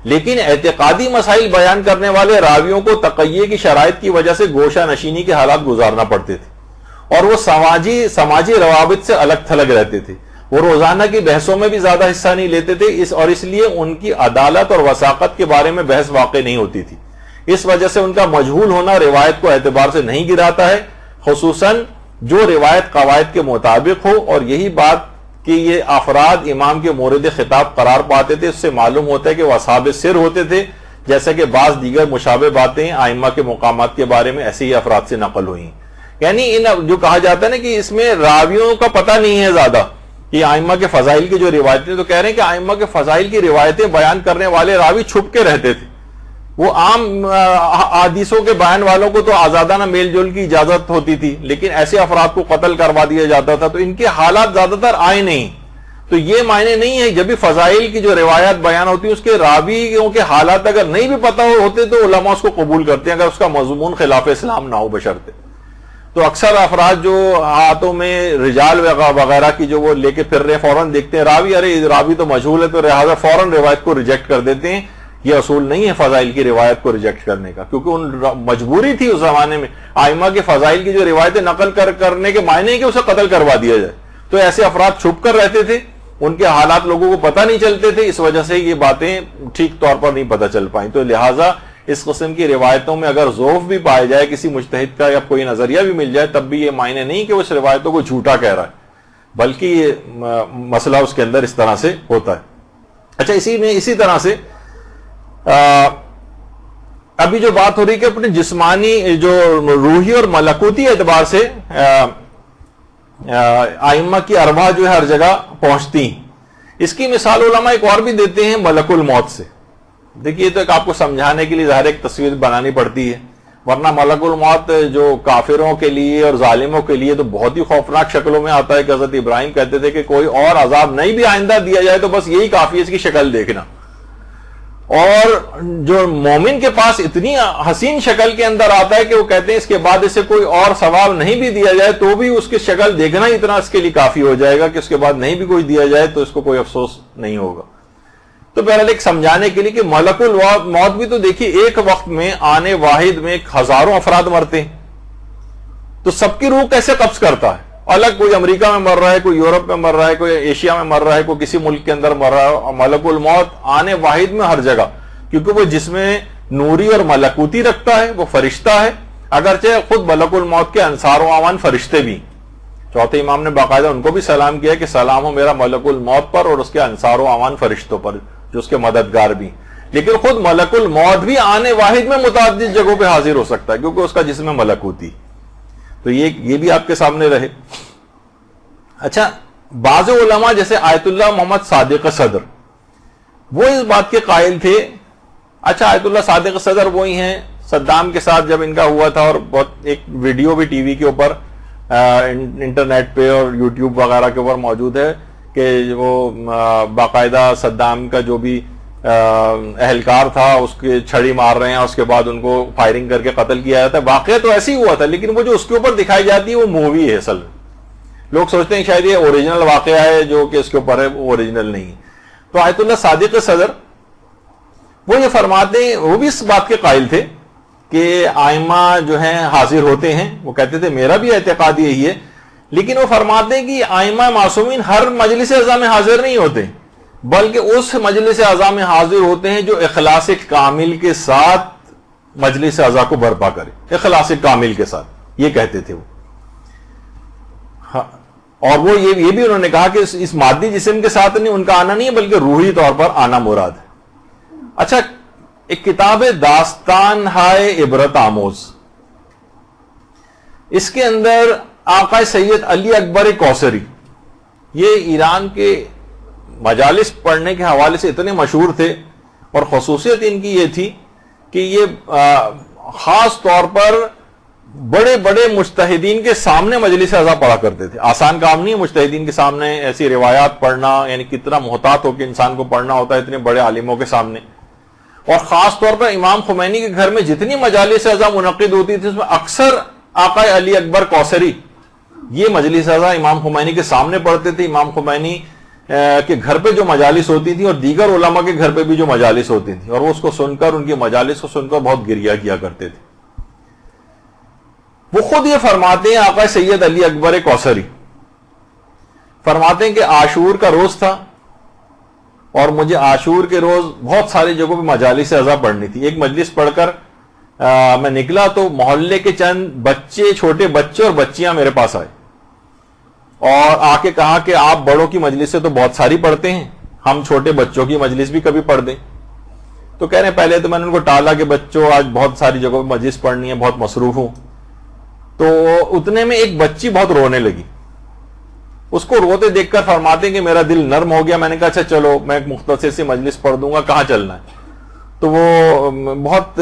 لیکن اعتقادی مسائل بیان کرنے والے راویوں کو تقیہ کی شرائط کی وجہ سے گوشہ نشینی کے حالات گزارنا پڑتے تھے، اور وہ سماجی روابط سے الگ تھلگ رہتے تھے. وہ روزانہ کی بحثوں میں بھی زیادہ حصہ نہیں لیتے تھے، اور اس لیے ان کی عدالت اور وثاقت کے بارے میں بحث واقع نہیں ہوتی تھی. اس وجہ سے ان کا مجہول ہونا روایت کو اعتبار سے نہیں گراتا ہے، خصوصاً جو روایت قواعد کے مطابق ہو. اور یہی بات کہ یہ افراد امام کے مورد خطاب قرار پاتے تھے، اس سے معلوم ہوتا ہے کہ وہ اصحاب سر ہوتے تھے، جیسا کہ بعض دیگر مشابہ باتیں ائمہ کے مقامات کے بارے میں ایسے ہی افراد سے نقل ہوئی. یعنی ان جو کہا جاتا ہے نا کہ اس میں راویوں کا پتہ نہیں ہے زیادہ کہ ائمہ کے فضائل کی جو روایتیں، تو کہہ رہے ہیں کہ ائمہ کے فضائل کی روایتیں بیان کرنے والے راوی چھپ کے رہتے تھے. وہ عام حدیثوں کے بیان والوں کو تو آزادانہ میل جول کی اجازت ہوتی تھی، لیکن ایسے افراد کو قتل کروا دیا جاتا تھا، تو ان کے حالات زیادہ تر آئے نہیں. تو یہ معنی نہیں ہے جب بھی فضائل کی جو روایات بیان ہوتی ہیں اس کے راویوں کے حالات اگر نہیں بھی پتہ ہوتے تو علماء اس کو قبول کرتے ہیں اگر اس کا مضمون خلاف اسلام نہ ہو بشرطے. تو اکثر افراد جو ہاتھوں میں رجال وغیرہ کی جو وہ لے کے پھر رہے فوراً دیکھتے ہیں راوی، ارے راوی تو مجہول ہے، تو لہٰذا فوراً روایت کو ریجیکٹ کر دیتے ہیں. یہ اصول نہیں ہے فضائل کی روایت کو ریجیکٹ کرنے کا، کیونکہ ان مجبوری تھی اس زمانے میں ائمہ کے فضائل کی جو روایتیں نقل کرنے کے معنی ہے کہ اسے قتل کروا دیا جائے. تو ایسے افراد چھپ کر رہتے تھے، ان کے حالات لوگوں کو پتہ نہیں چلتے تھے، اس وجہ سے یہ باتیں ٹھیک طور پر نہیں پتہ چل پائیں. تو لہٰذا اس قسم کی روایتوں میں اگر ضعف بھی پایا جائے کسی مجتہد کا یا کوئی نظریہ بھی مل جائے، تب بھی یہ معنی نہیں کہ وہ اس روایتوں کو جھوٹا کہہ رہا ہے، بلکہ یہ مسئلہ اس کے اندر اس طرح سے ہوتا ہے. اچھا، اسی طرح سے ابھی جو بات ہو رہی کہ اپنے جسمانی جو روحی اور ملکوتی اعتبار سے ائمہ کی ارواح جو ہے ہر جگہ پہنچتی ہیں، اس کی مثال علماء ایک اور بھی دیتے ہیں ملک الموت سے. دیکھیے تو ایک آپ کو سمجھانے کے لیے ظاہر ایک تصویر بنانی پڑتی ہے، ورنہ ملک الموت جو کافروں کے لیے اور ظالموں کے لیے تو بہت ہی خوفناک شکلوں میں آتا ہے کہ حضرت ابراہیم کہتے تھے کہ کوئی اور عذاب نہیں بھی آئندہ دیا جائے تو بس یہی کافی ہے اس کی شکل دیکھنا. اور جو مومن کے پاس اتنی حسین شکل کے اندر آتا ہے کہ وہ کہتے ہیں اس کے بعد اسے کوئی اور ثواب نہیں بھی دیا جائے تو بھی اس کی شکل دیکھنا اتنا اس کے لیے کافی ہو جائے گا کہ اس کے بعد نہیں بھی کوئی دیا جائے تو اس کو کوئی افسوس نہیں ہوگا. تو بہرحال ایک سمجھانے کے لیے کہ ملک الموت بھی تو دیکھیے ایک وقت میں آنے واحد میں ہزاروں افراد مرتے ہیں، تو سب کی روح کیسے قبض کرتا ہے؟ الگ کوئی امریکہ میں مر رہا ہے، کوئی یورپ میں مر رہا ہے، کوئی ایشیا میں مر رہا ہے، کوئی کسی ملک کے اندر مر رہا ہے، اور ملک الموت آنے واحد میں ہر جگہ، کیونکہ وہ جس میں نوری اور ملکوتی رکھتا ہے، وہ فرشتہ ہے، اگرچہ خود ملک الموت کے انصار و اعوان فرشتے بھی. چوتھے امام نے باقاعدہ ان کو بھی سلام کیا کہ سلام ہو میرا ملک الموت پر اور اس کے انصار و اعوان فرشتوں پر جو اس کے مددگار بھی. لیکن خود ملک الموت بھی آنے واحد میں متعدد جگہوں پہ حاضر ہو سکتا ہے کیونکہ اس کا جسم ملکوتی. تو یہ بھی آپ کے سامنے رہے. اچھا، بعض علماء جیسے آیت اللہ محمد صادق صدر وہ اس بات کے قائل تھے. اچھا، آیت اللہ صادق صدر وہی ہیں صدام کے ساتھ جب ان کا ہوا تھا، اور بہت ایک ویڈیو بھی ٹی وی کے اوپر انٹرنیٹ پہ اور یوٹیوب وغیرہ کے اوپر موجود ہے کہ وہ باقاعدہ صدام کا جو بھی اہلکار تھا اس کے چھڑی مار رہے ہیں، اس کے بعد ان کو فائرنگ کر کے قتل کیا جاتا ہے. واقعہ تو ایسے ہی ہوا تھا، لیکن وہ جو اس کے اوپر دکھائی جاتی ہے وہ مووی ہے. اصل لوگ سوچتے ہیں شاید یہ اوریجنل واقعہ ہے جو کہ اس کے اوپر ہے، وہ اوریجنل نہیں. تو آیت اللہ صادق صدر وہ یہ فرماتے ہیں، وہ بھی اس بات کے قائل تھے کہ آئمہ جو ہیں حاضر ہوتے ہیں. وہ کہتے تھے میرا بھی اعتقاد یہی ہے، لیکن وہ فرماتے ہیں کہ آئمہ معصومین ہر مجلس اعضاء میں حاضر نہیں ہوتے، بلکہ اس مجلس اعضاء میں حاضر ہوتے ہیں جو اخلاص کامل کے ساتھ مجلس اعضاء کو برپا کرے. اخلاص کامل کے ساتھ، یہ کہتے تھے وہ. اور وہ یہ بھی انہوں نے کہا کہ اس مادی جسم کے ساتھ نہیں ان کا آنا نہیں ہے، بلکہ روحی طور پر آنا مراد ہے. اچھا، ایک کتاب ہے داستان ہائے عبرت آموز، اس کے اندر آقا سید علی اکبر کوثری، یہ ایران کے مجالس پڑھنے کے حوالے سے اتنے مشہور تھے، اور خصوصیت ان کی یہ تھی کہ یہ خاص طور پر بڑے بڑے مجتہدین کے سامنے مجلس اعضا پڑھا کرتے تھے. آسان کام نہیں ہے مجتہدین کے سامنے ایسی روایات پڑھنا، یعنی کتنا محتاط ہو کے انسان کو پڑھنا ہوتا ہے اتنے بڑے عالموں کے سامنے. اور خاص طور پر امام خمینی کے گھر میں جتنی مجالس اعضا منعقد ہوتی تھی اس میں اکثر آقا علی اکبر کوثری یہ مجلس اعضا امام خمینی کے سامنے پڑھتے تھے. امام خمینی کے گھر پہ جو مجالس ہوتی تھی اور دیگر علماء کے گھر پہ بھی جو مجالس ہوتی تھی، اور وہ اس کو سن کر، ان کی مجالس کو سن کر بہت گریہ کیا کرتے تھے. وہ خود یہ فرماتے ہیں، آقا سید علی اکبر کوثری فرماتے ہیں کہ عاشور کا روز تھا اور مجھے عاشور کے روز بہت ساری جگہوں پہ مجالس اعضا پڑھنی تھی. ایک مجلس پڑھ کر میں نکلا تو محلے کے چند بچے، چھوٹے بچے اور بچیاں میرے پاس آئے اور آ کے کہا کہ آپ بڑوں کی مجلس سے تو بہت ساری پڑھتے ہیں، ہم چھوٹے بچوں کی مجلس بھی کبھی پڑھ دیں. تو کہہ رہے ہیں پہلے تو میں نے ان کو ٹالا کہ بچوں آج بہت ساری جگہوں پہ مجلس پڑھنی ہے، بہت مصروف ہوں. تو اتنے میں ایک بچی بہت رونے لگی. اس کو روتے دیکھ کر فرماتے ہیں کہ میرا دل نرم ہو گیا. میں نے کہا اچھا چلو میں ایک مختصر سی مجلس پڑھ دوں گا، کہاں چلنا ہے؟ تو وہ بہت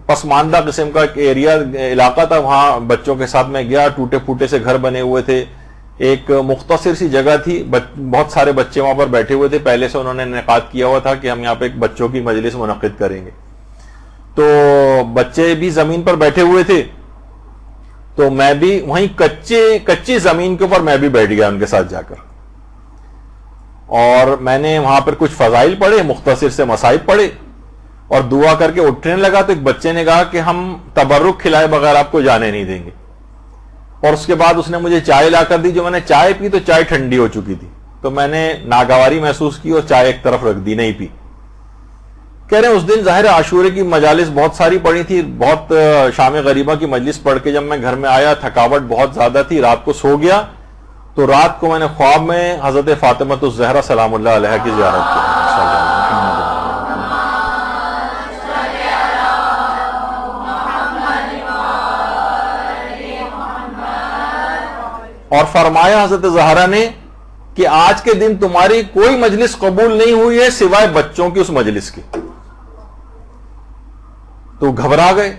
پسماندہ قسم کا ایک ایریا علاقہ تھا، وہاں بچوں کے ساتھ میں گیا. ٹوٹے پھوٹے سے گھر بنے ہوئے تھے، ایک مختصر سی جگہ تھی، بہت سارے بچے وہاں پر بیٹھے ہوئے تھے. پہلے سے انہوں نے انعقاد کیا ہوا تھا کہ ہم یہاں پہ ایک بچوں کی مجلس منعقد کریں گے. تو بچے بھی زمین پر بیٹھے ہوئے تھے، تو میں بھی وہیں کچی زمین کے اوپر میں بھی بیٹھ گیا ان کے ساتھ جا کر. اور میں نے وہاں پر کچھ فضائل پڑھے، مختصر سے مصائب پڑھے اور دعا کر کے اٹھنے لگا تو ایک بچے نے کہا کہ ہم تبرک کھلائے بغیر آپ کو جانے نہیں دیں گے. اور اس کے بعد اس نے مجھے چائے لا کر دی. جو میں نے چائے پی تو چائے ٹھنڈی ہو چکی تھی، تو میں نے ناگواری محسوس کی اور چائے ایک طرف رکھ دی، نہیں پی. کہہ رہے ہیں اس دن ظاہر عاشورے کی مجالس بہت ساری پڑھی تھی. بہت شام غریبہ کی مجلس پڑھ کے جب میں گھر میں آیا تھکاوٹ بہت زیادہ تھی، رات کو سو گیا. تو رات کو میں نے خواب میں حضرت فاطمہ الزہرا سلام اللہ علیہ کی زیارت کی. اور فرمایا حضرت زہرا نے کہ آج کے دن تمہاری کوئی مجلس قبول نہیں ہوئی ہے سوائے بچوں کی اس مجلس کی. تو گھبرا گئے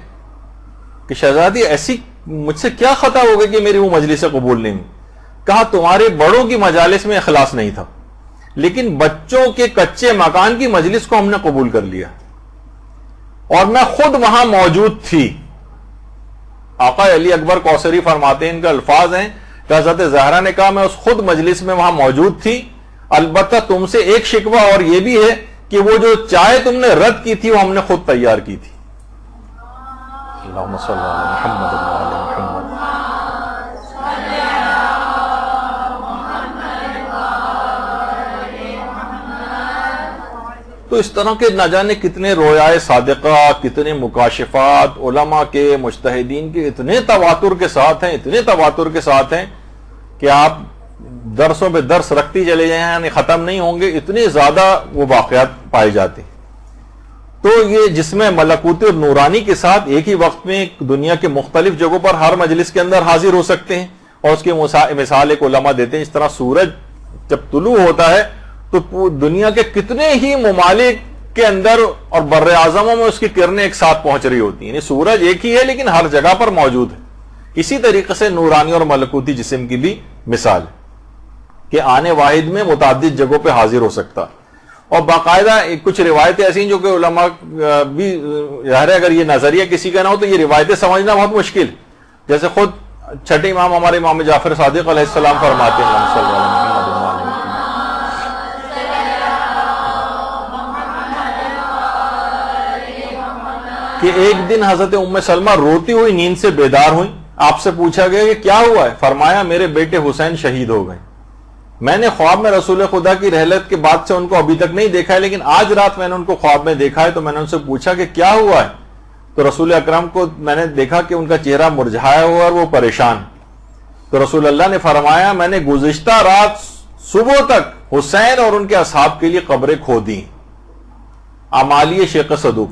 کہ شہزادی ایسی مجھ سے کیا خطا ہو گئی کہ میری وہ مجلس قبول نہیں ہوئی. کہا تمہارے بڑوں کی مجالس میں اخلاص نہیں تھا، لیکن بچوں کے کچے مکان کی مجلس کو ہم نے قبول کر لیا اور میں خود وہاں موجود تھی. آقا علی اکبر کوثری فرماتے ہیں، ان کا الفاظ ہیں کہ حضرت زہرا نے کہا میں اس خود مجلس میں وہاں موجود تھی. البتہ تم سے ایک شکوہ اور یہ بھی ہے کہ وہ جو چائے تم نے رد کی تھی وہ ہم نے خود تیار کی تھی. اللہم صلی علی محمد وعلی محمد. تو اس طرح کے نہ جانے کتنے رویائے صادقہ، کتنے مکاشفات علماء کے، مجتہدین کے اتنے تواتر کے ساتھ ہیں، اتنے تواتر کے ساتھ ہیں کہ آپ درسوں پہ درس رکھتی چلے جائیں یعنی ختم نہیں ہوں گے، اتنے زیادہ وہ واقعات پائے جاتے ہیں. تو یہ جسم ملکوتی اور نورانی کے ساتھ ایک ہی وقت میں دنیا کے مختلف جگہوں پر ہر مجلس کے اندر حاضر ہو سکتے ہیں. اور اس کی مثال ایک علماء دیتے ہیں، اس طرح سورج جب طلوع ہوتا ہے تو دنیا کے کتنے ہی ممالک کے اندر اور بر اعظموں میں اس کی کرنیں ایک ساتھ پہنچ رہی ہوتی ہیں. یعنی سورج ایک ہی ہے لیکن ہر جگہ پر موجود ہے. اسی طریقے سے نورانی اور ملکوتی جسم کی بھی مثال ہے کہ آنے واحد میں متعدد جگہوں پہ حاضر ہو سکتا. اور باقاعدہ کچھ روایتیں ایسی ہیں جو کہ علماء بھی ظاہر ہے اگر یہ نظریہ کسی کا نہ ہو تو یہ روایتیں سمجھنا بہت مشکل. جیسے خود چھٹے امام ہمارے امام جعفر صادق علیہ السلام فرماتے ہیں کہ ایک دن حضرت ام سلمہ روتی ہوئی نیند سے بیدار ہوئی. آپ سے پوچھا گیا کہ کیا ہوا ہے؟ فرمایا میرے بیٹے حسین شہید ہو گئے. میں نے خواب میں رسول خدا کی رحلت کے بعد سے ان کو ابھی تک نہیں دیکھا ہے، لیکن آج رات میں نے ان کو خواب میں دیکھا ہے. تو میں نے ان سے پوچھا کہ کیا ہوا ہے؟ تو رسول اکرم کو میں نے دیکھا کہ ان کا چہرہ مرجھایا ہوا اور وہ پریشان. تو رسول اللہ نے فرمایا میں نے گزشتہ رات صبح تک حسین اور ان کے اصحاب کے لیے قبریں کھودی. اعمالیہ شیخ صدوق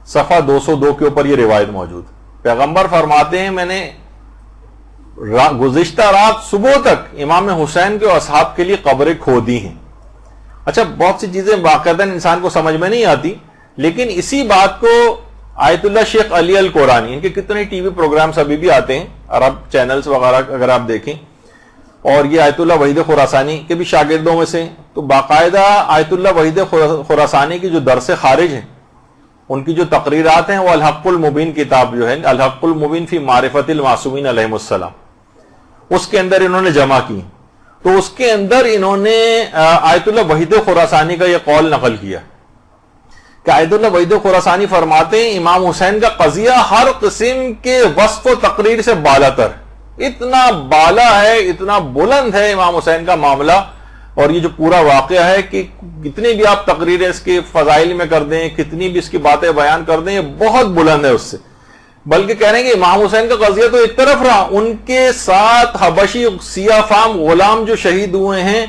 صفحہ 202 کے اوپر یہ روایت موجود. پیغمبر فرماتے ہیں میں نے گزشتہ رات صبح تک امام حسین کے اصحاب کے لیے قبریں کھودی ہیں. اچھا بہت سی چیزیں باقاعدہ انسان کو سمجھ میں نہیں آتی، لیکن اسی بات کو آیت اللہ شیخ علی القرانی، ان کے کتنے ٹی وی پروگرامز ابھی بھی آتے ہیں، عرب چینلز وغیرہ اگر آپ دیکھیں، اور یہ آیت اللہ وحید خراسانی کے بھی شاگردوں میں سے، تو باقاعدہ آیت اللہ وحید خراسانی کی جو درس خارج ہیں، ان کی جو تقریرات ہیں، وہ الحق المبین کتاب جو ہے، الحق المبین فی معرفت المعصومین علیہم السلام، اس کے اندر انہوں نے جمع کی، تو اس کے اندر انہوں نے آیت اللہ وحید خراسانی کا یہ قول نقل کیا کہ آیت اللہ وحید خراسانی فرماتے ہیں امام حسین کا قضیہ ہر قسم کے وصف و تقریر سے بالا تر، اتنا بالا ہے، اتنا بلند ہے امام حسین کا معاملہ، اور یہ جو پورا واقعہ ہے کہ کتنی بھی آپ تقریریں اس کے فضائل میں کر دیں، کتنی بھی اس کی باتیں بیان کر دیں، یہ بہت بلند ہے اس سے، بلکہ کہہ رہے ہیں کہ امام حسین کا قضیہ تو ایک طرف رہا، ان کے ساتھ حبشی سیاہ فام غلام جو شہید ہوئے ہیں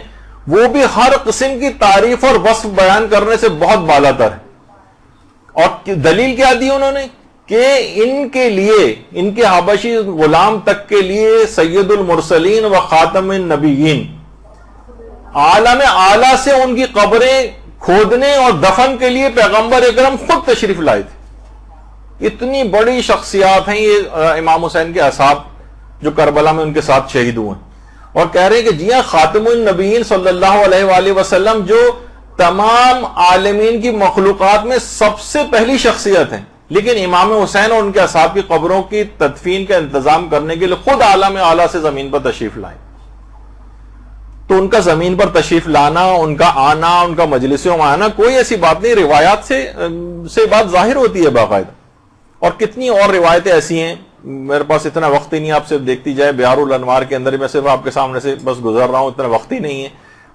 وہ بھی ہر قسم کی تعریف اور وصف بیان کرنے سے بہت بالا تر ہے، اور دلیل کیا دی انہوں نے کہ ان کے لیے، ان کے حبشی غلام تک کے لیے سید المرسلین و خاتم النبیین عالم اعلیٰ سے ان کی قبریں کھودنے اور دفن کے لیے پیغمبر اکرم خود تشریف لائے تھے۔ اتنی بڑی شخصیات ہیں یہ امام حسین کے اصحاب جو کربلا میں ان کے ساتھ شہید ہوئے ہیں، اور کہہ رہے ہیں کہ جی ہاں خاتم النبیین صلی اللہ علیہ وآلہ وسلم جو تمام عالمین کی مخلوقات میں سب سے پہلی شخصیت ہیں، لیکن امام حسین اور ان کے اصحاب کی قبروں کی تدفین کا انتظام کرنے کے لیے خود عالم اعلیٰ سے زمین پر تشریف لائیں، تو ان کا زمین پر تشریف لانا، ان کا آنا، ان کا مجلسوں میں آنا کوئی ایسی بات نہیں، روایات سے بات ظاہر ہوتی ہے باقاعدہ، اور کتنی اور روایتیں ایسی ہیں، میرے پاس اتنا وقت ہی نہیں، آپ صرف دیکھتی جائے بہار الانوار کے اندر، میں صرف آپ کے سامنے سے بس گزر رہا ہوں، اتنا وقت ہی نہیں ہے،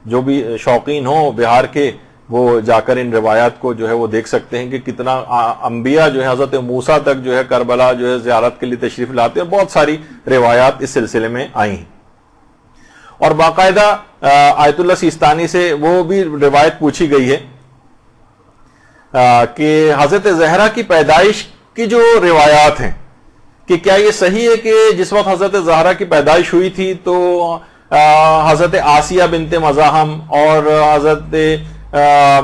جو بھی شوقین ہوں بہار کے وہ جا کر ان روایات کو جو ہے وہ دیکھ سکتے ہیں کہ کتنا انبیاء جو ہے حضرت موسیٰ تک جو ہے کربلا جو ہے زیارت کے لیے تشریف لاتے ہیں، بہت ساری روایات اس سلسلے میں آئی ہیں، اور باقاعدہ آیت اللہ سیستانی سے وہ بھی روایت پوچھی گئی ہے کہ حضرت زہرا کی پیدائش کی جو روایات ہیں کہ کیا یہ صحیح ہے کہ جس وقت حضرت زہرا کی پیدائش ہوئی تھی تو حضرت آسیہ بنت مزاحم اور حضرت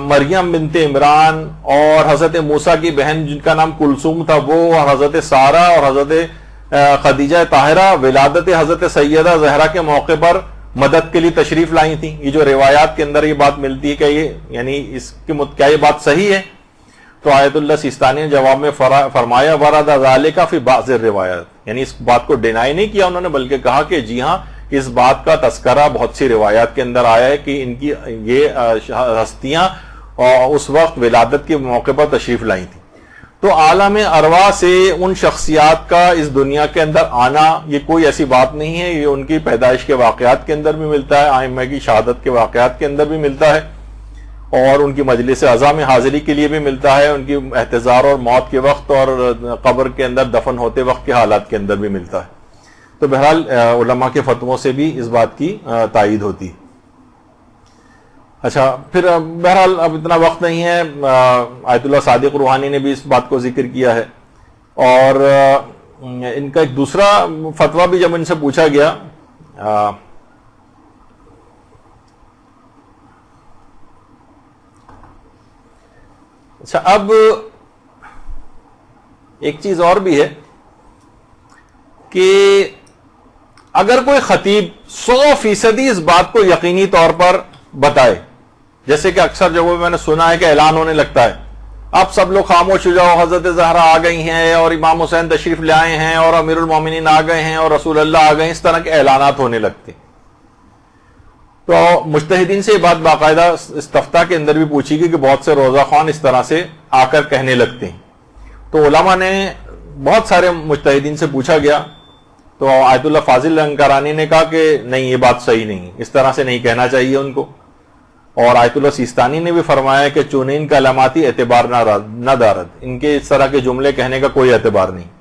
مریم بنت عمران اور حضرت موسیٰ کی بہن جن کا نام کلثوم تھا وہ، اور حضرت سارہ اور حضرت خدیجہ طاہرہ ولادت حضرت سیدہ زہرا کے موقع پر مدد کے لیے تشریف لائی تھیں، یہ جو روایات کے اندر یہ بات ملتی ہے کہ یہ یعنی اس کے کیا یہ بات صحیح ہے؟ تو آیت اللہ سیستانی نے جواب میں فرمایا ورد ذالک فی بعض الروایات، یعنی اس بات کو ڈینائی نہیں کیا انہوں نے، بلکہ کہا کہ جی ہاں اس بات کا تذکرہ بہت سی روایات کے اندر آیا ہے کہ ان کی یہ ہستیاں اس وقت ولادت کے موقع پر تشریف لائی تھیں، تو عالم ارواح سے ان شخصیات کا اس دنیا کے اندر آنا یہ کوئی ایسی بات نہیں ہے، یہ ان کی پیدائش کے واقعات کے اندر بھی ملتا ہے، ائمہ کی شہادت کے واقعات کے اندر بھی ملتا ہے، اور ان کی مجلس عزا میں حاضری کے لیے بھی ملتا ہے، ان کی احتضار اور موت کے وقت اور قبر کے اندر دفن ہوتے وقت کے حالات کے اندر بھی ملتا ہے، تو بہرحال علماء کے فتووں سے بھی اس بات کی تائید ہوتی ہے۔ اچھا، پھر بہرحال اب اتنا وقت نہیں ہے، آیت اللہ صادق روحانی نے بھی اس بات کو ذکر کیا ہے، اور ان کا ایک دوسرا فتویٰ بھی جب ان سے پوچھا گیا اچھا اب ایک چیز اور بھی ہے کہ اگر کوئی خطیب 100% اس بات کو یقینی طور پر بتائے، جیسے کہ اکثر جگہوں میں نے سنا ہے کہ اعلان ہونے لگتا ہے اب سب لوگ خاموش ہو جاؤ، حضرت زہرا آ گئی ہیں اور امام حسین تشریف لے آئے ہیں اور امیر المومنین آ گئے ہیں اور رسول اللہ آ گئے ہیں، اس طرح کے اعلانات ہونے لگتے، تو مجتہدین سے یہ بات باقاعدہ استفتاء کے اندر بھی پوچھی گئی کہ بہت سے روزہ خوان اس طرح سے آ کر کہنے لگتے ہیں، تو علماء نے بہت سارے مجتہدین سے پوچھا گیا، تو آیت اللہ فاضل انکرانی نے کہا کہ نہیں، یہ بات صحیح نہیں، اس طرح سے نہیں کہنا چاہیے ان کو، اور آیت اللہ سیستانی نے بھی فرمایا کہ چونین کلماتی اعتبار نہ دارد، ان کے اس طرح کے جملے کہنے کا کوئی اعتبار نہیں۔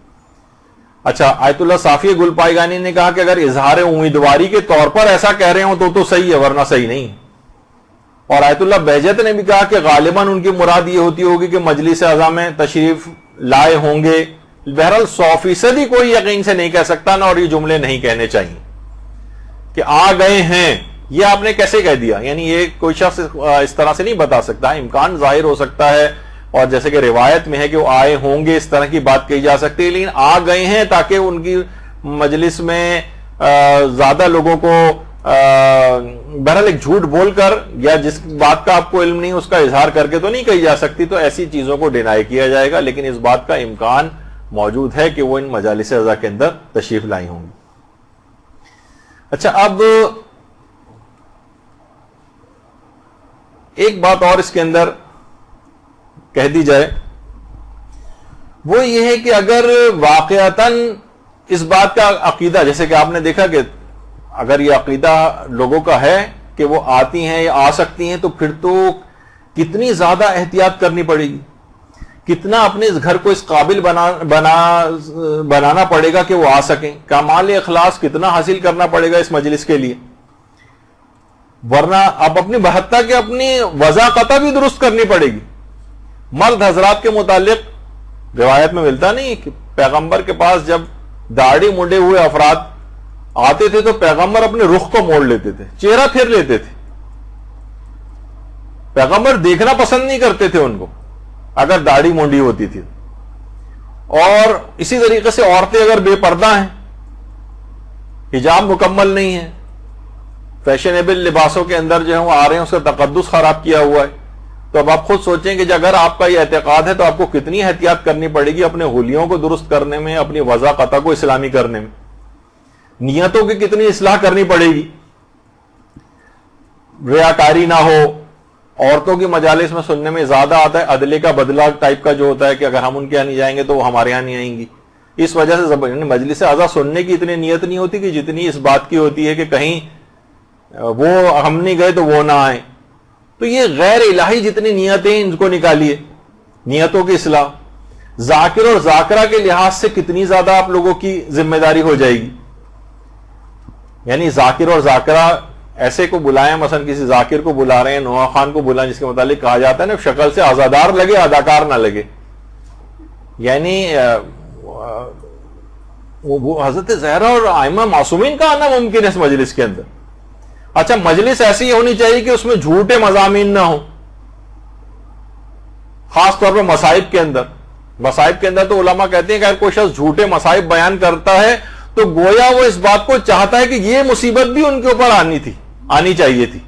اچھا، آیت اللہ صافی گلپائیگانی نے کہا کہ اگر اظہار امیدواری کے طور پر ایسا کہہ رہے ہوں تو صحیح ہے، ورنہ صحیح نہیں، اور آیت اللہ بہجت نے بھی کہا کہ غالباً ان کی مراد یہ ہوتی ہوگی کہ مجلس اعظم میں تشریف لائے ہوں گے، بہرحال 100% ہی کوئی یقین سے نہیں کہہ سکتا نا، اور یہ جملے نہیں کہنے چاہیے کہ آ گئے ہیں، یہ آپ نے کیسے کہہ دیا، یعنی یہ کوئی شخص اس طرح سے نہیں بتا سکتا، امکان ظاہر ہو سکتا ہے اور جیسے کہ روایت میں ہے کہ وہ آئے ہوں گے اس طرح کی بات کہی جا سکتی ہے، لیکن آ گئے ہیں تاکہ ان کی مجلس میں زیادہ لوگوں کو بہرحال ایک جھوٹ بول کر یا جس بات کا آپ کو علم نہیں اس کا اظہار کر کے تو نہیں کہی جا سکتی، تو ایسی چیزوں کو ڈینائی کیا جائے گا، لیکن اس بات کا امکان موجود ہے کہ وہ ان مجالس اعضاء کے اندر تشریف لائی ہوں گی۔ اچھا، اب ایک بات اور اس کے اندر کہہ دی جائے، وہ یہ ہے کہ اگر واقعتاً اس بات کا عقیدہ، جیسے کہ آپ نے دیکھا کہ اگر یہ عقیدہ لوگوں کا ہے کہ وہ آتی ہیں یا آ سکتی ہیں، تو پھر تو کتنی زیادہ احتیاط کرنی پڑے گی، کتنا اپنے اس گھر کو اس قابل بنانا پڑے گا کہ وہ آ سکیں، کمال اخلاص کتنا حاصل کرنا پڑے گا اس مجلس کے لیے، ورنہ اب اپنی بہتہ کے اپنی وضاقتہ بھی درست کرنی پڑے گی۔ مرد حضرات کے متعلق روایت میں ملتا نہیں کہ پیغمبر کے پاس جب داڑھی مڈے ہوئے افراد آتے تھے تو پیغمبر اپنے رخ کو موڑ لیتے تھے، چہرہ پھیر لیتے تھے، پیغمبر دیکھنا پسند نہیں کرتے تھے ان کو اگر داڑھی مونڈی ہوتی تھی۔ اور اسی طریقے سے عورتیں اگر بے پردہ ہیں، حجاب مکمل نہیں ہے، فیشنیبل لباسوں کے اندر جو ہے وہ آ رہے ہیں، اس کا تقدس خراب کیا ہوا ہے، تو اب آپ خود سوچیں کہ اگر آپ کا یہ اعتقاد ہے تو آپ کو کتنی احتیاط کرنی پڑے گی اپنے حلیوں کو درست کرنے میں، اپنی وضع قطع کو اسلامی کرنے میں، نیتوں کی کتنی اصلاح کرنی پڑے گی، ریاکاری نہ ہو۔ عورتوں کی مجالس میں سننے میں زیادہ آتا ہے عدلے کا بدلہ ٹائپ کا جو ہوتا ہے کہ اگر ہم ان کے یہاں نہیں جائیں گے تو وہ ہمارے یہاں نہیں آئیں گی، اس وجہ سے مجلس اعضاء سننے کی اتنی نیت نہیں ہوتی کہ جتنی اس بات کی ہوتی ہے کہ کہیں وہ ہم نہیں گئے تو وہ نہ آئیں۔ تو یہ غیر الہی جتنی نیتیں ان کو نکالیے، نیتوں کی اصلاح، ذاکر اور ذاکرہ کے لحاظ سے کتنی زیادہ آپ لوگوں کی ذمہ داری ہو جائے گی، یعنی ذاکر اور ذاکرہ ایسے کو بلائیں، مثلا کسی ذاکر کو بلا رہے ہیں، نوح خان کو بلائیں جس کے متعلق کہا جاتا ہے نا شکل سے عزادار لگے اداکار نہ لگے، یعنی وہ حضرت زہرا اور ائمہ معصومین کا آنا ممکن ہے اس مجلس کے اندر۔ اچھا، مجلس ایسی ہونی چاہیے کہ اس میں جھوٹے مضامین نہ ہوں، خاص طور پر مصائب کے اندر۔ مصائب کے اندر تو علماء کہتے ہیں کہ اگر کوئی شخص جھوٹے مصائب بیان کرتا ہے تو گویا وہ اس بات کو چاہتا ہے کہ یہ مصیبت بھی ان کے اوپر آنی چاہیے تھی،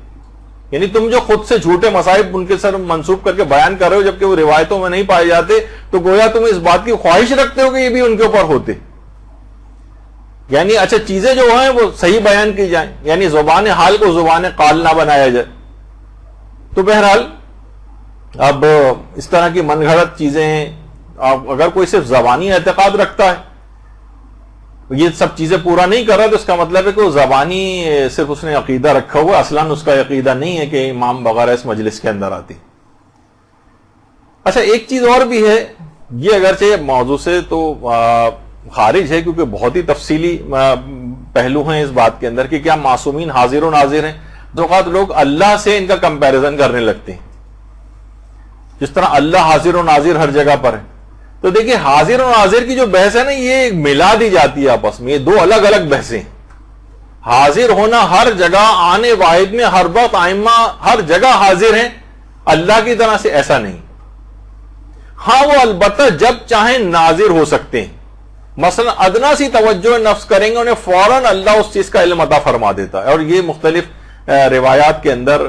یعنی تم جو خود سے جھوٹے مصائب ان کے سر منسوب کر کے بیان کر رہے ہو جبکہ وہ روایتوں میں نہیں پائے جاتے، تو گویا تم اس بات کی خواہش رکھتے ہو کہ یہ بھی ان کے اوپر ہوتے، یعنی اچھا چیزیں جو ہیں وہ صحیح بیان کی جائیں، یعنی زبان حال کو زبان قال نہ بنایا جائے۔ تو بہرحال اب اس طرح کی من گھڑت چیزیں، اگر کوئی صرف زبانی اعتقاد رکھتا ہے، یہ سب چیزیں پورا نہیں کر رہا، تو اس کا مطلب ہے کہ وہ زبانی صرف اس نے عقیدہ رکھا ہوا، اصلاً اس کا عقیدہ نہیں ہے کہ امام وغیرہ اس مجلس کے اندر آتی۔ اچھا، ایک چیز اور بھی ہے، یہ اگرچہ موضوع سے تو خارج ہے کیونکہ بہت ہی تفصیلی پہلو ہیں اس بات کے اندر کہ کیا معصومین حاضر و ناظر ہیں۔ دو اوقات لوگ اللہ سے ان کا کمپیریزن کرنے لگتے ہیں، جس طرح اللہ حاضر و ناظر ہر جگہ پر ہے، تو دیکھیں حاضر و ناظر کی جو بحث ہے نا، یہ ملا دی جاتی ہے آپس میں، یہ دو الگ الگ بحثیں۔ حاضر ہونا ہر جگہ، آنے واحد میں ہر وقت ائمہ ہر جگہ حاضر ہیں، اللہ کی طرح سے ایسا نہیں۔ ہاں، وہ البتہ جب چاہیں ناظر ہو سکتے ہیں، مثلا ادنا سی توجہ نفس کریں گے انہیں فوراً اللہ اس چیز کا علم عطا فرما دیتا ہے۔ اور یہ مختلف روایات کے اندر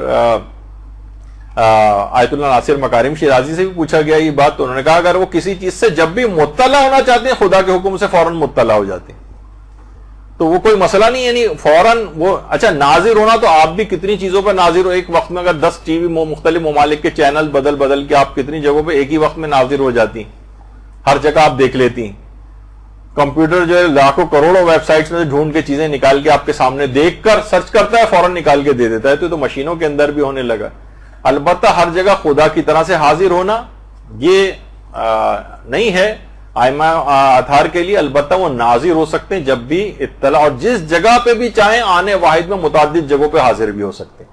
آیت اللہ ناصر مکارم شیرازی سے بھی پوچھا گیا یہ بات، تو انہوں نے کہا اگر وہ کسی چیز سے جب بھی مطلع ہونا چاہتے ہیں خدا کے حکم سے فوراً مطلع ہو جاتے ہیں، تو وہ کوئی مسئلہ نہیں، یعنی فوراً وہ اچھا ناظر ہونا تو آپ بھی کتنی چیزوں پر ناظر ہو، ایک وقت میں اگر 10 ٹی وی مختلف ممالک کے چینل بدل کے آپ کتنی جگہوں پہ ایک ہی وقت میں ناظر ہو جاتی ہیں، ہر جگہ آپ دیکھ لیتی ہیں۔ کمپیوٹر جو ہے لاکھوں کروڑوں ویب سائٹس میں ڈھونڈ کے چیزیں نکال کے آپ کے سامنے دیکھ کر سرچ کرتا ہے، فوراً نکال کے دے دیتا ہے، تو مشینوں کے اندر بھی ہونے لگا۔ البتہ ہر جگہ خدا کی طرح سے حاضر ہونا یہ نہیں ہے ائمہ اطہار کے لیے، البتہ وہ ناظر ہو سکتے ہیں جب بھی اطلاع، اور جس جگہ پہ بھی چاہیں آنے واحد میں متعدد جگہوں پہ حاضر بھی ہو سکتے ہیں۔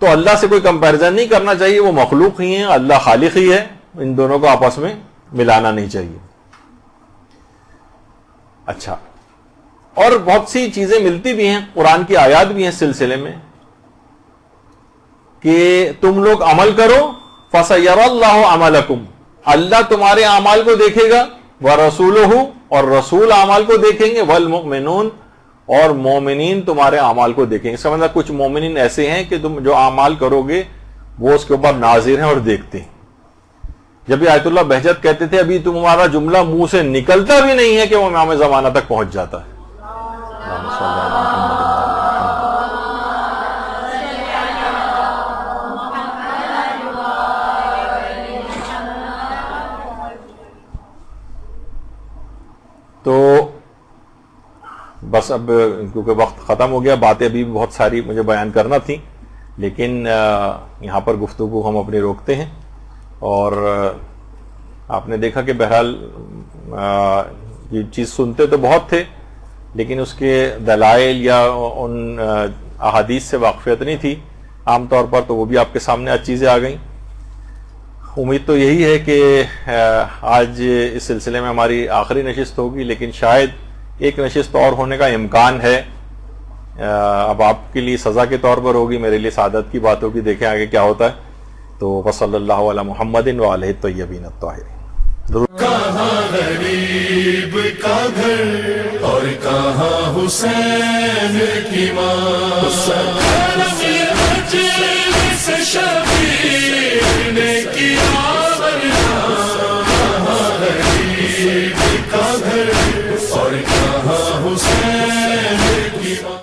تو اللہ سے کوئی کمپیریزن نہیں کرنا چاہیے، وہ مخلوق ہی ہیں، اللہ خالق ہی ہے، ان دونوں کو آپس میں ملانا نہیں چاہیے۔ اچھا، اور بہت سی چیزیں ملتی بھی ہیں، قرآن کی آیات بھی ہیں اس سلسلے میں کہ تم لوگ عمل کرو فَسَيَرَى اللَّهُ عَمَلَكُمْ، اللہ تمہارے اعمال کو دیکھے گا، وَرَسُولُهُ، اور رسول اعمال کو دیکھیں گے، وَالْمُؤْمِنُونَ، اور مومنین تمہارے اعمال کو دیکھیں گے۔ سمجھنا کچھ مومنین ایسے ہیں کہ تم جو اعمال کرو گے وہ اس کے اوپر ناظر ہیں اور دیکھتے ہیں۔ جب یہ آیت اللہ بہجت کہتے تھے ابھی تمہارا جملہ منہ سے نکلتا بھی نہیں ہے کہ وہ امام زمانہ تک پہنچ جاتا ہے۔ تو بس اب کیونکہ وقت ختم ہو گیا، باتیں ابھی بہت ساری مجھے بیان کرنا تھی، لیکن یہاں پر گفتگو ہم اپنی روکتے ہیں۔ اور آپ نے دیکھا کہ بہرحال یہ چیز سنتے تو بہت تھے، لیکن اس کے دلائل یا ان احادیث سے واقفیت نہیں تھی عام طور پر، تو وہ بھی آپ کے سامنے آج چیزیں آ گئیں۔ امید تو یہی ہے کہ آج اس سلسلے میں ہماری آخری نشست ہوگی، لیکن شاید ایک نشست اور ہونے کا امکان ہے۔ اب آپ کے لیے سزا کے طور پر ہوگی، میرے لیے سعادت کی بات ہوگی، دیکھیں آگے کیا ہوتا ہے۔ تو وصلی اللہ علی محمد وآلہ الطیبین الطاہرین۔ کہاں غریب کا گھر اور کہاں حسین کی ماں،